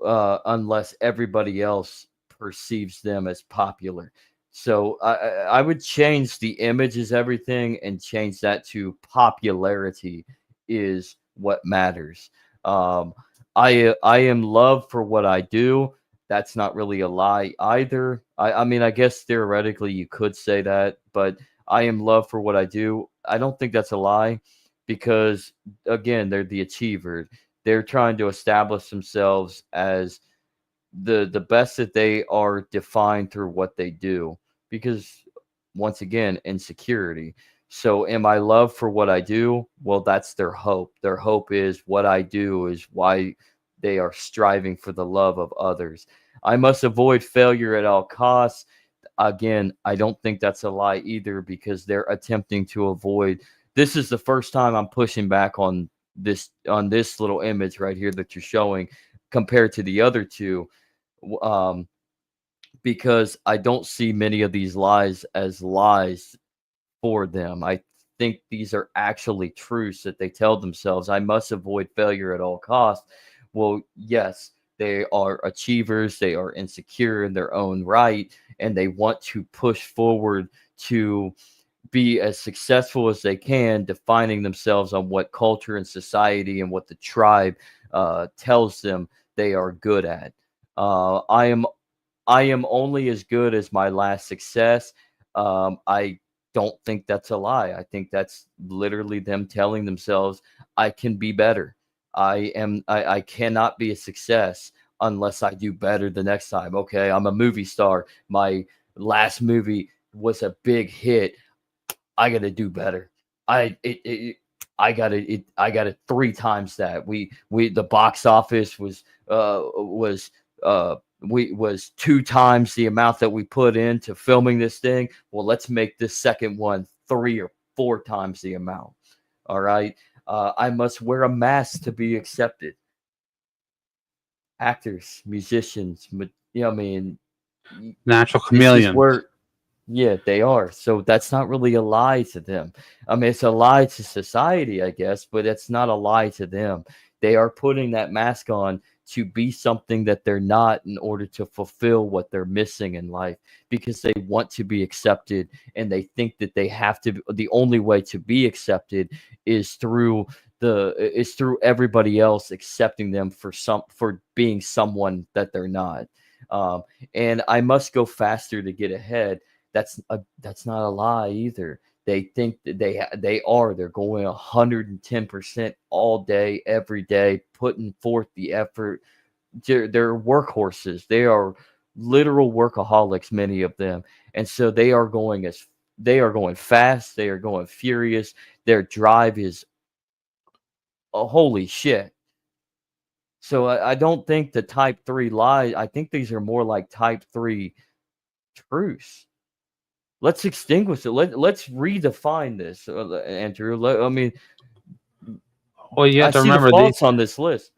unless everybody else perceives them as popular. So I would change the image is everything and change that to popularity is what matters. Um, I am loved for what I do. That's not really a lie either. I mean, I guess theoretically you could say that, but I am loved for what I do. I don't think that's a lie because again, they're the achiever. They're trying to establish themselves as the best that they are defined through what they do because once again insecurity. So am I loved for what I do? Well, that's their hope. Their hope is what I do is why they are striving for the love of others. I must avoid failure at all costs. Again, I don't think that's a lie either because they're attempting to avoid. This is the first time I'm pushing back on this little image right here that you're showing compared to the other two, um, because I don't see many of these lies as lies for them. I think these are actually truths that they tell themselves. I must avoid failure at all costs. Well, yes, They are achievers. They are insecure in their own right, and they want to push forward to be as successful as they can, defining themselves on what culture and society and what the tribe tells them they are good at. I am only as good as my last success. I don't think that's a lie. I think that's literally them telling themselves, I can be better. I cannot be a success unless I do better the next time. Okay, I'm a movie star. My last movie was a big hit. I got to do better. I it, it I got it three times that. We the box office was two times the amount that we put into filming this thing. Well, let's make this second one three or four times the amount. All right. I must wear a mask to be accepted. Actors, musicians, I mean, Natural this is chameleons. where, yeah, they are. So that's not really a lie to them. I mean, it's a lie to society, I guess, but it's not a lie to them. They are putting that mask on to be something that they're not in order to fulfill what they're missing in life because they want to be accepted and they think that they have to, the only way to be accepted is through everybody else accepting them for being someone that they're not. Um, and I must go faster to get ahead. That's not a lie either. They think that they're going 110% all day, every day, putting forth the effort. They're workhorses. They are literal workaholics, many of them, and so they are going fast. They are going furious. Their drive is holy shit. So I don't think the type 3 lies. I think these are more like type 3 truths. Let's extinguish it. Let's redefine this, Andrew. I mean, Well, you I have to see the remember faults on this list.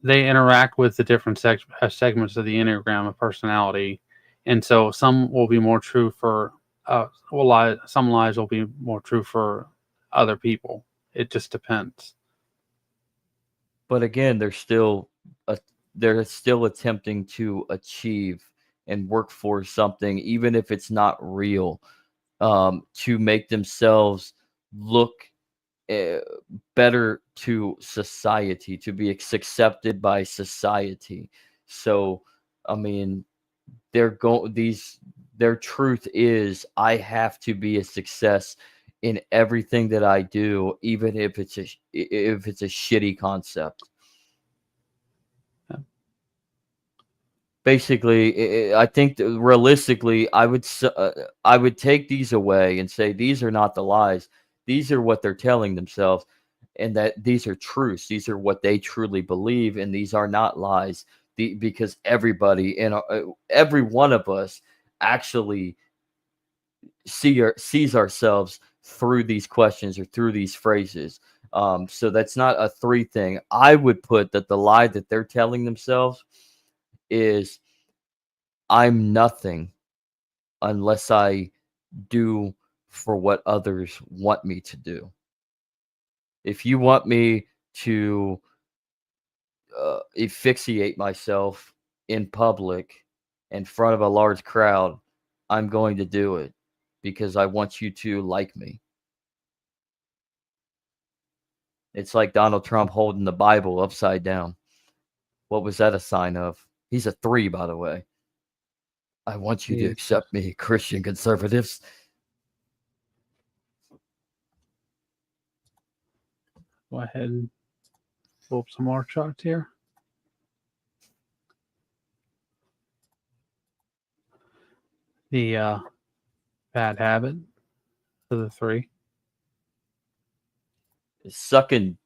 they interact with the different segments of the Enneagram of personality, and so some will be more true for some lies will be more true for other people. It just depends. But again, they're still attempting to achieve and work for something, even if it's not real, to make themselves look uh, better to society, to be accepted by society. So, I mean, their truth is I have to be a success in everything that I do, even if it's a shitty concept. Yeah. Basically, I think that realistically, I would take these away and say these are not the lies. These are what they're telling themselves, and that these are truths. These are what they truly believe, and these are not lies. Because every one of us actually sees ourselves through these questions or through these phrases. So that's not a three thing. I would put that the lie that they're telling themselves is I'm nothing unless I do for what others want me to do. If you want me to asphyxiate myself in public in front of a large crowd, I'm going to do it because I want you to like me. It's like Donald Trump holding the Bible upside down. What was that a sign of? He's a 3, by the way. I want you to accept me, Christian conservatives. Go ahead and pull up some more charts here. The bad habit for the 3 Sucking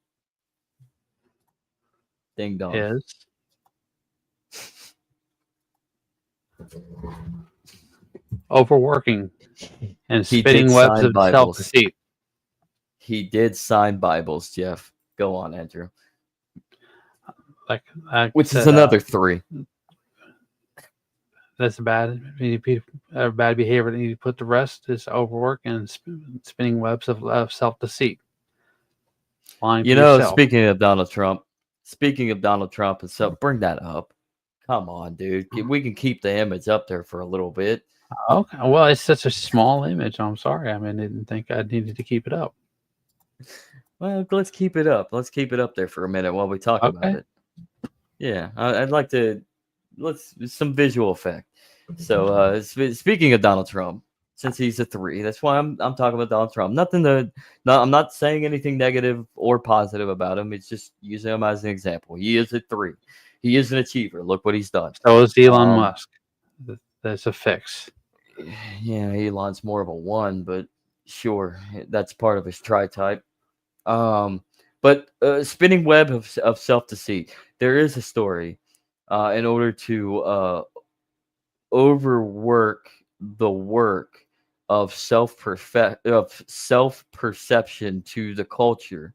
ding dong. is overworking and He spinning did webs sign of Bibles. self-deceit. He did sign Bibles, Jeff. Go on, Andrew. Like I Which said, is another 3. that's bad behavior that you need to put to rest is overwork and spinning webs of self-deceit. Lying to yourself. Speaking of Donald Trump, speaking of Donald Trump and stuff, bring that up. Come on, dude. We can keep the image up there for a little bit. Okay. Well, it's such a small image. I'm sorry. I mean, I didn't think I needed to keep it up. Well, let's keep it up. Let's keep it up there for a minute while we talk about Okay. it. Yeah, I'd like to some visual effect. So speaking of Donald Trump, since he's a 3, that's why I'm talking about Donald Trump. I'm not saying anything negative or positive about him. It's just using him as an example. He is a 3. He is an achiever. Look what he's done. So is Elon Um, Musk. That's a fix. Yeah, Elon's more of a 1, but sure, that's part of his tri-type. But spinning web of self-deceit. There is a story. In order to overwork the work of self-perception to the culture,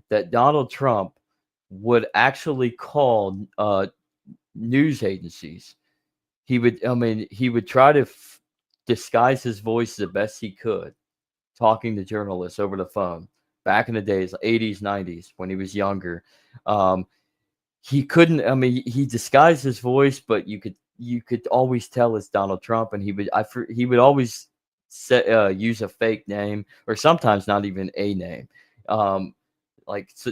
that Donald Trump would actually call news agencies. He would try to disguise his voice the best he could, talking to journalists over the phone back in the days, 80s, 90s, when he was younger. He couldn't, he disguised his voice, but you could always tell it's Donald Trump, and he would always use a fake name, or sometimes not even a name. So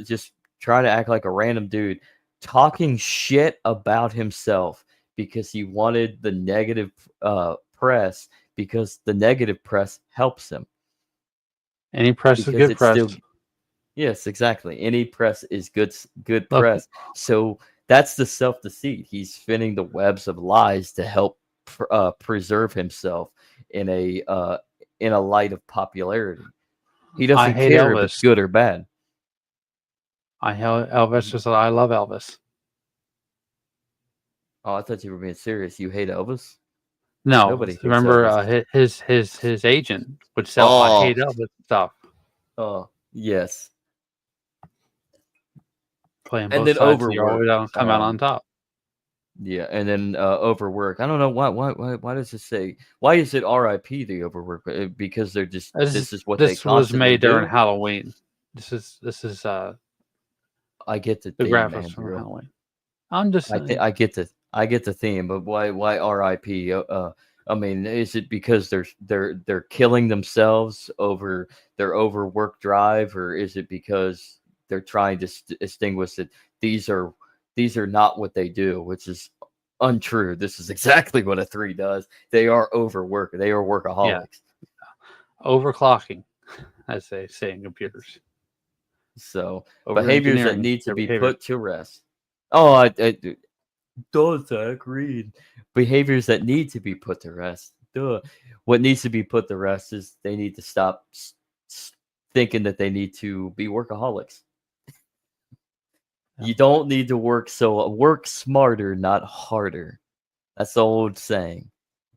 just try to act like a random dude talking shit about himself because he wanted the negative press, because the negative press helps him. Any press is Because good it's press. still, yes, exactly. Any press is good Look, press. So that's the self-deceit. He's spinning the webs of lies to help preserve himself in a light of popularity. He I doesn't hate care if it's Elvis. good or bad. I hate Elvis. Just I love Elvis. Oh, I thought you were being serious. You hate Elvis? No, Nobody hates remember Elvis. his agent would sell I Oh, hate Elvis stuff, yes. playing And both then sides of the always overwork. come out on top. Yeah, and then overwork. I don't know why does it say, why is it RIP the overwork? Because this is what they This was constantly made during do. Halloween. This is I get the the theme, graphics from Andrew. Halloween. I'm just saying. I get the theme, but why RIP? Is it because they're killing themselves over their overwork drive, or is it because they're trying to distinguish that these are not what they do, which is untrue. This is exactly what a 3 does. They are overworked. They are Yeah, workaholics. overclocking, as they say in computers. So Over behaviors that engineering need to their be behavior. put to rest. Oh, I duh, Zach, read. Behaviors that need to be put to rest. Duh. What needs to be put to rest is they need to stop thinking that they need to be workaholics. Yeah. You don't need to work smarter, not harder. That's the old saying.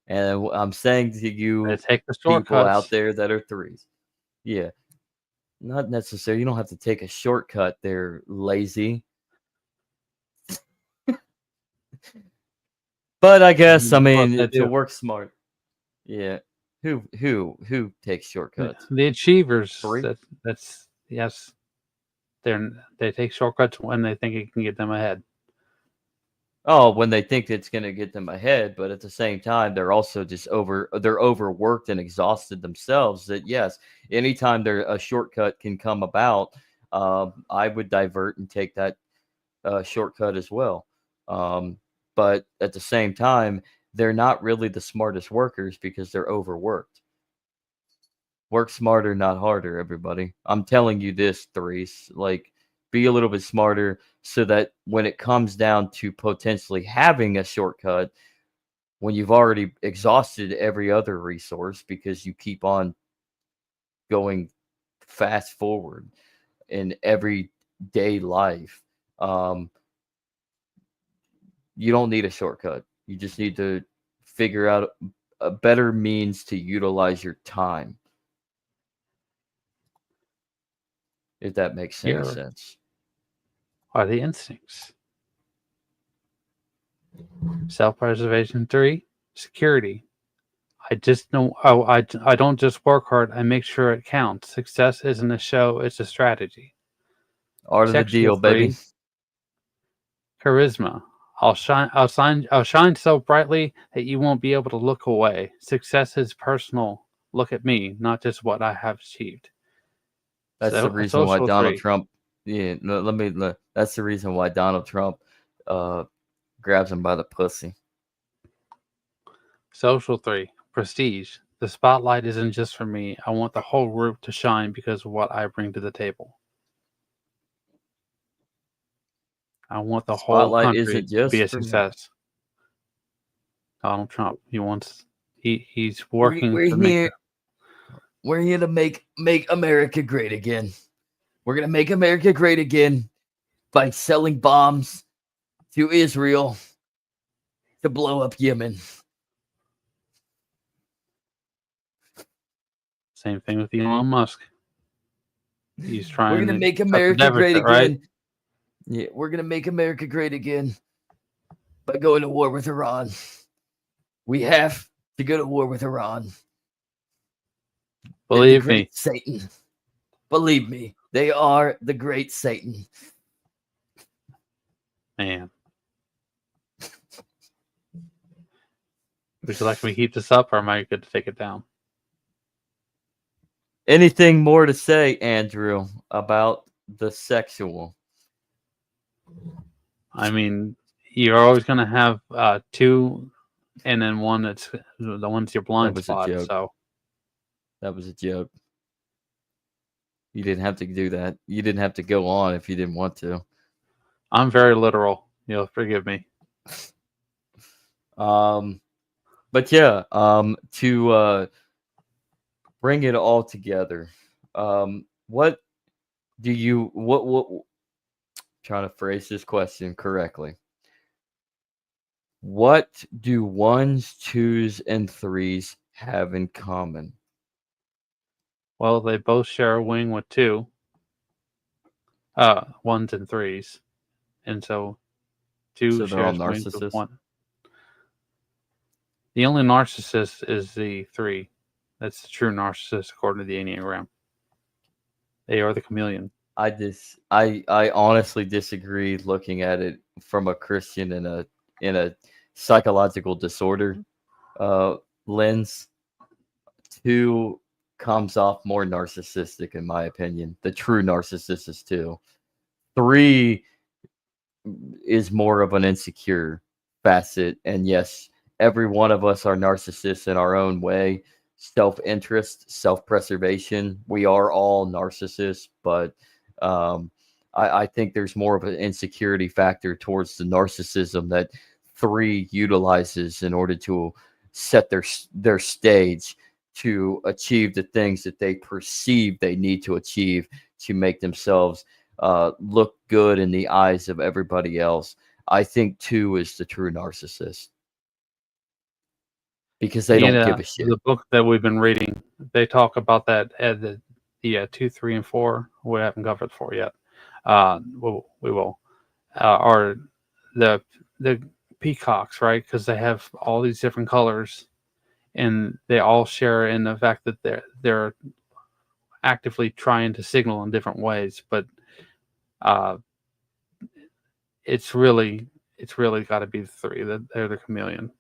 And I'm saying to They you, take the people out shortcuts. there that are 3s, yeah, not necessary. You don't have to take a shortcut. They're lazy. But I guess, Plus that it too. works smart. Yeah. Who takes shortcuts? The achievers. 3? That's yes. They take shortcuts when they think it can get them ahead. Oh, when they think it's going to get them ahead, but at the same time, they're also they're overworked and exhausted themselves. That yes, anytime a shortcut can come about, I would divert and take that shortcut as well. But at the same time, they're not really the smartest workers because they're overworked. Work smarter, not harder, everybody. I'm telling you this, Therese. Like, be a little bit smarter so that when it comes down to potentially having a shortcut, when you've already exhausted every other resource because you keep on going fast forward in everyday life, you don't need a shortcut. You just need to figure out a better means to utilize your time, if that makes any Here sense. are the instincts. Self-preservation. 3, security. I just know. Oh, I don't just work hard. I make sure it counts. Success isn't a show; it's a strategy. Art of the Sexual deal, baby. 3. Charisma. I'll shine so brightly that you won't be able to look away. Success is personal. Look at me, not just what I have achieved. That's the So a reason why social Donald 3. Trump. Yeah, no, that's the reason why Donald Trump grabs him by the pussy. Social 3. Prestige. The spotlight isn't just for me. I want the whole group to shine because of what I bring to the table. I want the whole Spotlight country isn't to be just a for me. success. Donald Trump. He's We're, working we're to make here. We're here to make America great again. We're gonna make America great again by selling bombs to Israel to blow up Yemen. same thing with Elon Musk. He's We're trying gonna to make cut the America great deficit, right? again. Yeah, we're gonna make America great again by going to war with Iran. We have to go to war with Iran. They're the Believe me. great Satan. Believe me, they are the great Satan. Man. Would you like me to keep this up, or am I good to take it down? Anything more to say, Andrew, about the sexual? I mean, you're always going to have 2, and then one that's the one's your blind was a spot. joke. So That was a joke. You didn't have to do that. You didn't have to go on if you didn't want to. I'm very literal. You'll forgive me. But yeah, to bring it all together, what do you what trying to phrase this question correctly? What do 1s, 2s, and 3s have in common? Well, they both share a wing with 2, 1s and 3s, and so 2 So they're all shares wings with narcissists. 1. The only narcissist is the 3. That's the true narcissist according to the Enneagram. They are the chameleon. I honestly disagree looking at it from a Christian in a psychological disorder lens. 2 comes off more narcissistic in my opinion. The true narcissist is 2. 3 is more of an insecure facet, and yes, every one of us are narcissists in our own way. Self-interest, self-preservation, we are all narcissists, but I think there's more of an insecurity factor towards the narcissism that 3 utilizes in order to set their stage to achieve the things that they perceive they need to achieve to make themselves look good in the eyes of everybody else. I think 2 is the true narcissist because they don't give a shit. The book that we've been reading, they talk about that at the 2, 3, and 4. We haven't covered 4 yet. We will. Are the peacocks, right? Because they have all these different colors, and they all share in the fact that they're actively trying to signal in different ways. But it's really got to be the 3 that they're the chameleon,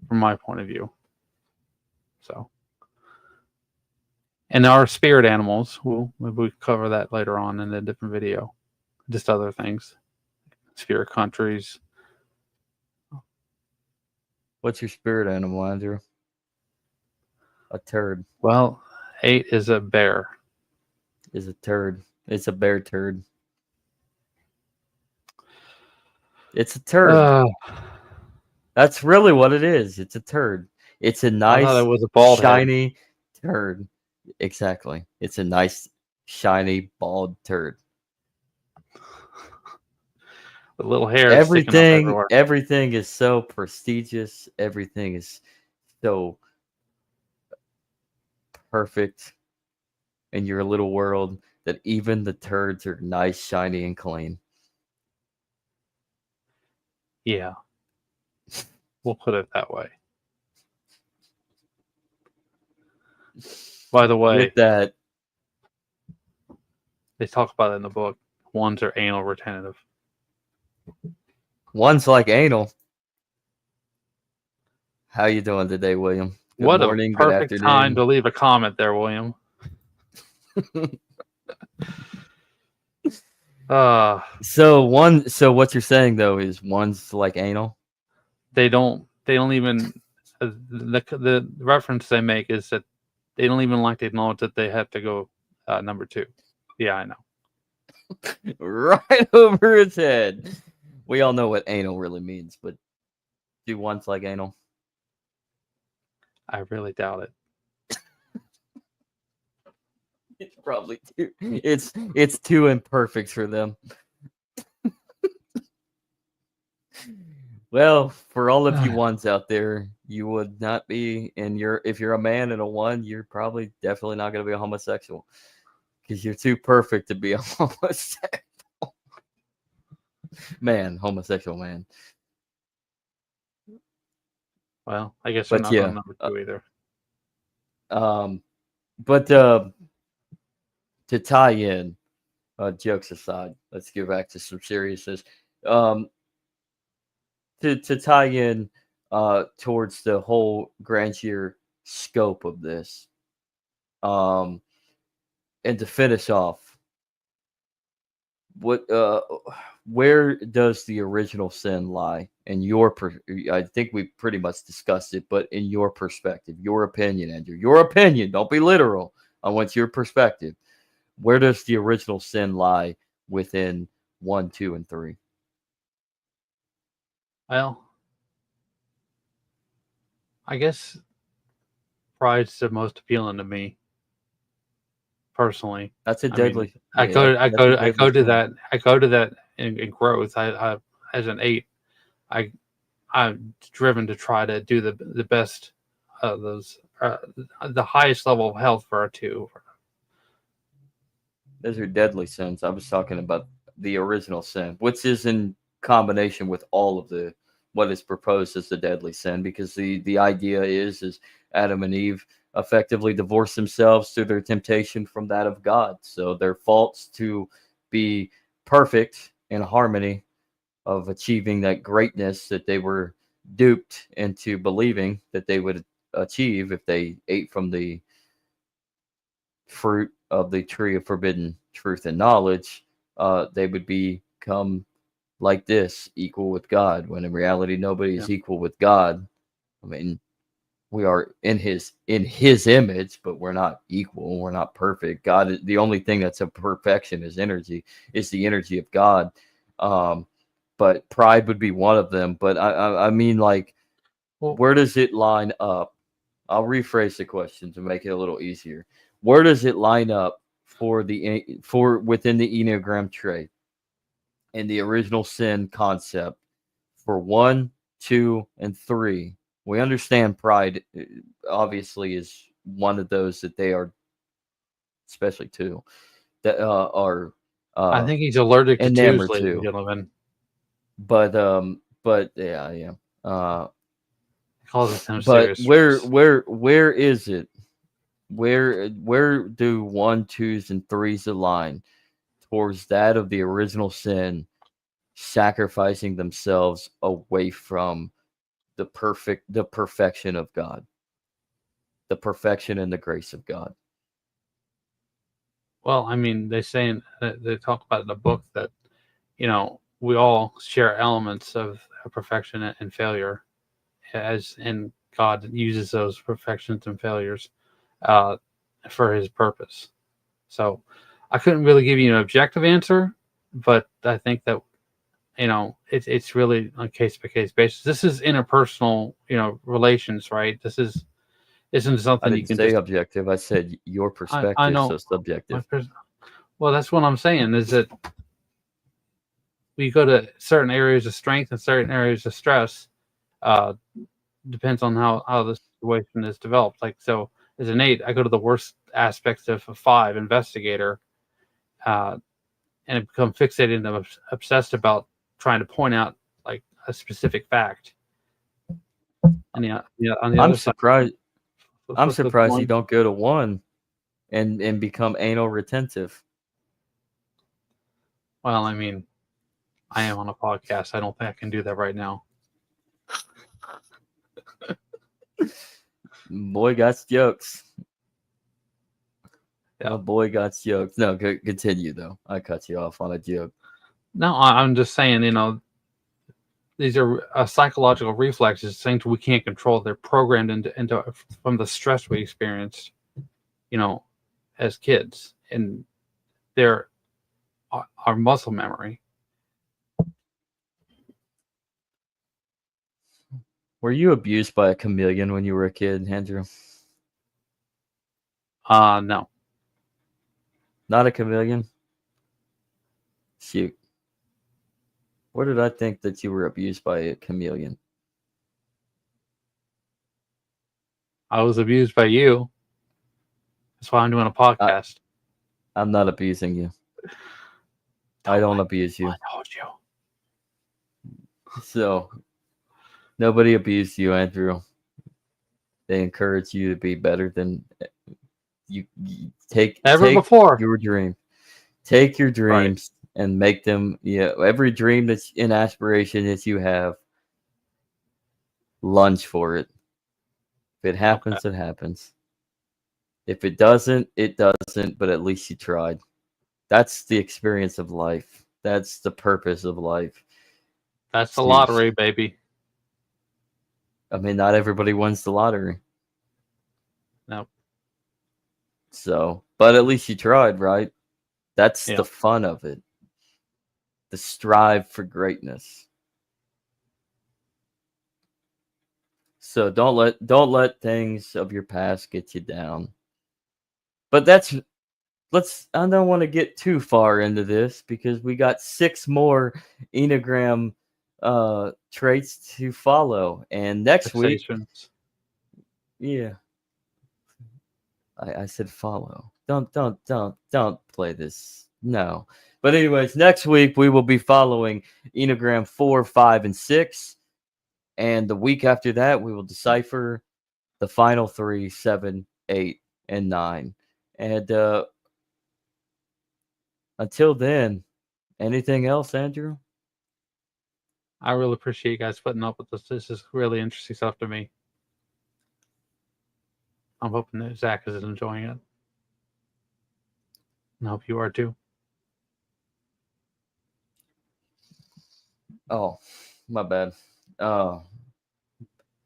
from my point of view. So, and our spirit animals, we'll cover that later on in a different video. Just other things, spirit countries. What's your spirit animal, Andrew? A turd. Well, 8 is a bear. Is a turd. It's a bear turd. It's a turd. That's really what it is. It's a turd. It's a nice, I thought it was a bald shiny turd. Exactly. It's a nice, shiny, bald turd. With little hair sticking up everywhere. Everything is so prestigious. Everything is so perfect in your little world that even the turds are nice, shiny, and clean. Yeah. We'll put it that way. By the way, With that, they talk about it in the book. 1s are anal retentive. One's like anal. How you doing today, William? Good What a morning, good perfect time afternoon. to leave a comment there, William. Uh, So what you're saying though is one's like anal. they don't even the reference they make is that they don't even like to acknowledge that they have to go number 2. Yeah, I know. Right over his head. We all know what anal really means, but do one's like anal? I really doubt it. It's probably too. It's too imperfect for them. Well, for all of you ones out there, you would not be if you're a man and a one, you're probably definitely not going to be a homosexual because you're too perfect to be a homosexual man, homosexual man. Well, I guess we're But not yeah, on number 2 either. but to tie in, jokes aside, let's get back to some seriousness. To tie in towards the whole grandeur scope of this, and to finish off, what where does the original sin lie in your I think we pretty much discussed it, but in your perspective, your opinion, Andrew, your opinion, don't be literal. I want your perspective. Where does the original sin lie within 1, 2, and 3? Well, I guess pride's the most appealing to me personally. That's a I mean, deadly. Yeah, that's a I deadly go to sin. that in growth. I as an 8, I I'm driven to try to do the best of those the highest level of health for a 2. Those are deadly sins. I was talking about the original sin, which is in combination with all of the what is proposed as the deadly sin, because the idea is Adam and Eve effectively divorced themselves through their temptation from that of God. So their faults to be perfect in harmony of achieving that greatness that they were duped into believing that they would achieve if they ate from the fruit of the tree of forbidden truth and knowledge, they would become like this, equal with God, when in reality nobody Yeah. is equal with God. I mean, we are in his image, but we're not equal. We're not perfect. God, the only thing that's a perfection is the energy of God. But pride would be one of them. But I mean, like, Well, where does it line up? I'll rephrase the question to make it a little easier. Where does it line up for within the Enneagram trait and the original sin concept for 1, 2, and 3? We understand pride obviously is one of those that they are, especially 2, that are I think he's allergic to 2s, enamored ladies and to. gentlemen. But yeah. He calls it some But serious stress. where is it? Where do 1, 2s, and 3s align towards that of the original sin, sacrificing themselves away from the perfection of God, the perfection and the grace of God? Well, I mean, they talk about in the book that we all share elements of perfection and failure, and God uses those perfections and failures uh, for His purpose. So I couldn't really give you an objective answer, but I think that it's really on case by case basis. This is interpersonal, relations, right? Isn't I something you didn't can say just. objective. I said your I perspective, so know. subjective. Well, that's what I'm saying. Is that we go to certain areas of strength and certain areas of stress. Uh, Depends on how the situation is developed. Like, so as an 8, I go to the worst aspects of a 5 investigator, uh, and I become fixated and obsessed about trying to point out like a specific fact. And on the I'm other side, surprised. I'm flip the surprised you one. don't go to 1 and become anal retentive. Well, I mean, I am on a podcast. I don't think I can do that right now. Boy got jokes. Yeah. My boy got jokes. No, continue though. I cut you off on a joke. No, I'm just saying, these are psychological reflexes, things we can't control. They're programmed into from the stress we experienced, as kids, and they're our muscle memory. Were you abused by a chameleon when you were a kid, Andrew? No, Not a chameleon? Shoot. Where did I think that you were abused by a chameleon? I was abused by you. That's why I'm doing a podcast. I'm not abusing you. I don't abuse you. I told you. So, nobody abused you, Andrew. They encourage you to be better than you take. Ever take before. your dream. Take your dreams and make them. Yeah, every dream that's in aspiration that you have, lunge for it. If it happens, it happens. If it doesn't, it doesn't. But at least you tried. That's the experience of life. That's the purpose of life. That's the lottery, baby. I mean, not everybody wins the lottery. Nope. So, but at least you tried, right? That's Yeah. the fun of it. The strive for greatness. So don't let things of your past get you down. But I don't want to get too far into this because we got 6 more Enneagram traits to follow. And next week, Fixations. yeah. I said follow. Don't play this. No. But anyways, next week we will be following Enneagram 4, 5, and 6. And the week after that, we will decipher the final 3, 7, 8, and 9. And until then, anything else, Andrew? I really appreciate you guys putting up with this. This is really interesting stuff to me. I'm hoping that Zach is enjoying it. And I hope you are too. Oh, my bad.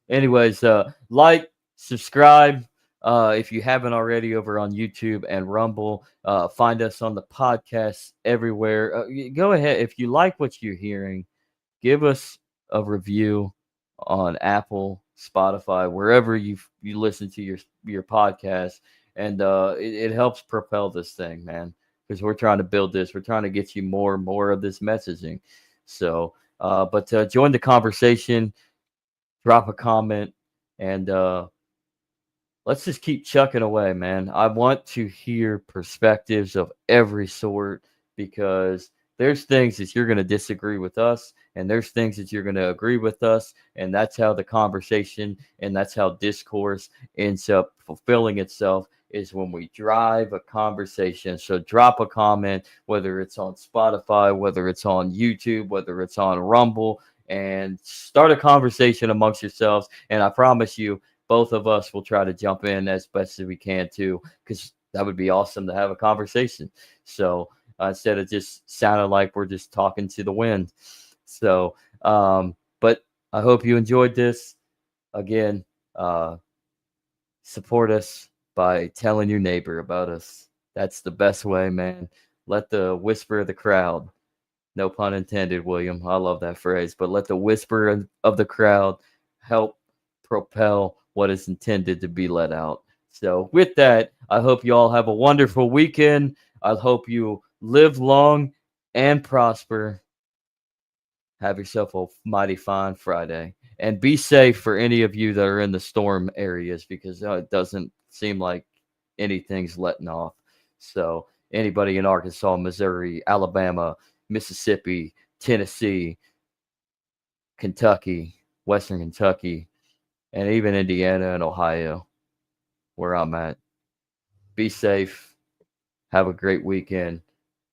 Anyways, like, subscribe if you haven't already over on YouTube and Rumble. Find us on the podcast everywhere. Go ahead. If you like what you're hearing, give us a review on Apple, Spotify, wherever you listen to your podcast. And it helps propel this thing, man, because we're trying to build this. We're trying to get you more and more of this messaging. So, but join the conversation, drop a comment, and let's just keep chucking away, man. I want to hear perspectives of every sort because there's things that you're going to disagree with us, and there's things that you're going to agree with us, and that's how the conversation and that's how discourse ends up fulfilling itself is when we drive a conversation. So drop a comment, whether it's on Spotify, whether it's on YouTube, whether it's on Rumble, and start a conversation amongst yourselves. And I promise you, both of us will try to jump in as best as we can too, because that would be awesome to have a conversation. So instead of just sounding like we're just talking to the wind. So, but I hope you enjoyed this. Again, support us by telling your neighbor about us. That's the best way, man. Let the whisper of the crowd, no pun intended, William. I love that phrase, but let the whisper of the crowd help propel what is intended to be let out. So with that, I hope you all have a wonderful weekend. I hope you live long and prosper. Have yourself a mighty fine Friday. And be safe for any of you that are in the storm areas because it doesn't seem like anything's letting off. So anybody in Arkansas, Missouri, Alabama, Mississippi, Tennessee, Kentucky, Western Kentucky, and even Indiana and Ohio, where I'm at. Be safe. Have a great weekend.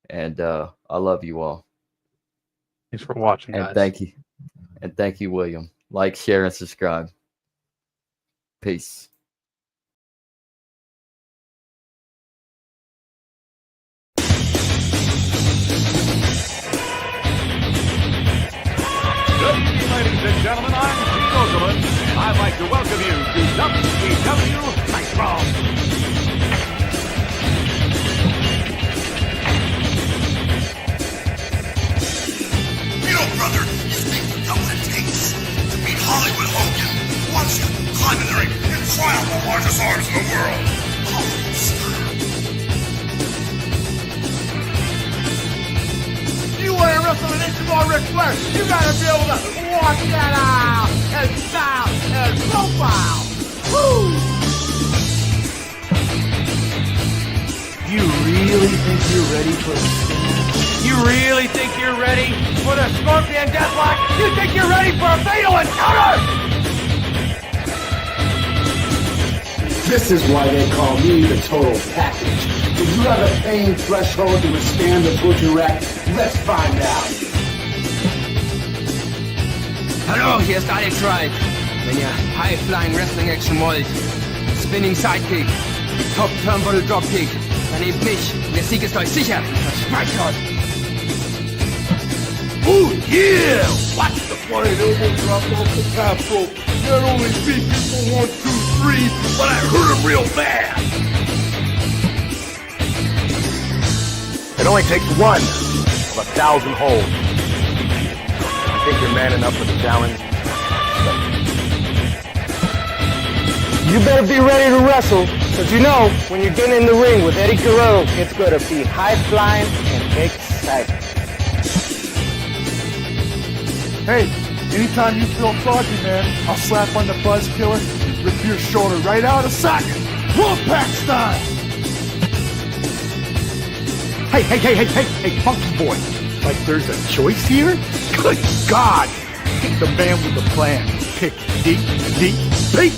And I love you all. Thanks for watching, And guys. thank you. And thank you, William. Like, share, and subscribe. Peace. Good evening, ladies and gentlemen. I'm Gene Okerlund, and I'd like to welcome you to WCW Nitro. You know, brother, you think you know what it takes to beat Hollywood Hogan, who wants to climb in the ring and try out the largest arms in the world. Hollywood style. You want to wrestle an inch more Ric Flair, you gotta be able to walk that out and style and profile. Woo! You really think you're ready for the spin? You really think you're ready for the Scorpion Deathlock? You think you're ready for a fatal encounter? This is why they call me the total package. Do you have a pain threshold to withstand the butcher rack? Let's find out. Hallo, hier ist Alex Wright. Wenn ihr High-Flying Wrestling Action wollt, Spinning Sidekick, Top Turnbuckle Dropkick, dann nehmt mich. Der Sieg ist euch sicher. Spreaker. Oh yeah! Watch the flying elbow drop off the top rope. Not only beat people 1, 2, 3, but I hurt him real bad. It only takes one of 1,000 holds. You think you're man enough for the challenge? You better be ready to wrestle, because you know, when you get in the ring with Eddie Guerrero, it's going to be high-flying and exciting. Hey, anytime you feel froggy, man, I'll slap on the buzz killer, rip your shoulder right out of socket. Wolfpack style! Hey, funky boy. Like there's a choice here? Good God! Pick the man with the plan. Pick DDP.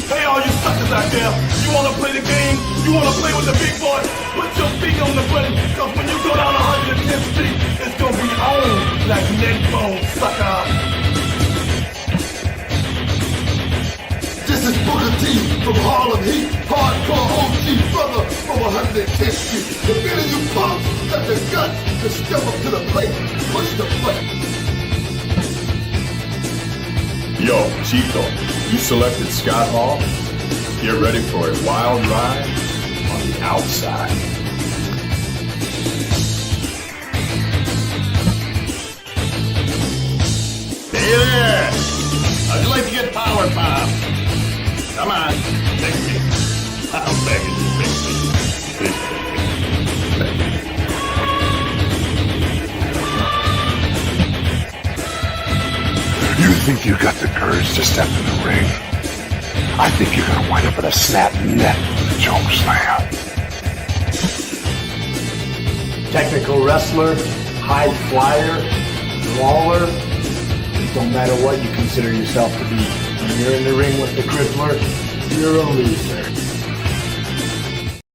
Hey, all you suckers out there, you wanna play the game? You wanna play with the big boy? Put your feet on the button, cause when you go down 110th Street, it's gonna be on like neck bone, sucker. This is Booker T from Harlem Heat, hardcore OG brother from 110th Street. The minute you punks got the guts to step up to the plate, push the button. Yo, Chico, you selected Scott Hall? Get ready for a wild ride on the outside. Hey there! How'd you like to get power pop? Come on, pick me. I'm begging you, pick me. Pick me. You think you got the courage to step in the ring? I think you're gonna wind up with a snap neck with a choke slam. Technical wrestler, high flyer, brawler. Don't matter what you consider yourself to be. When you're in the ring with the crippler, you're a loser.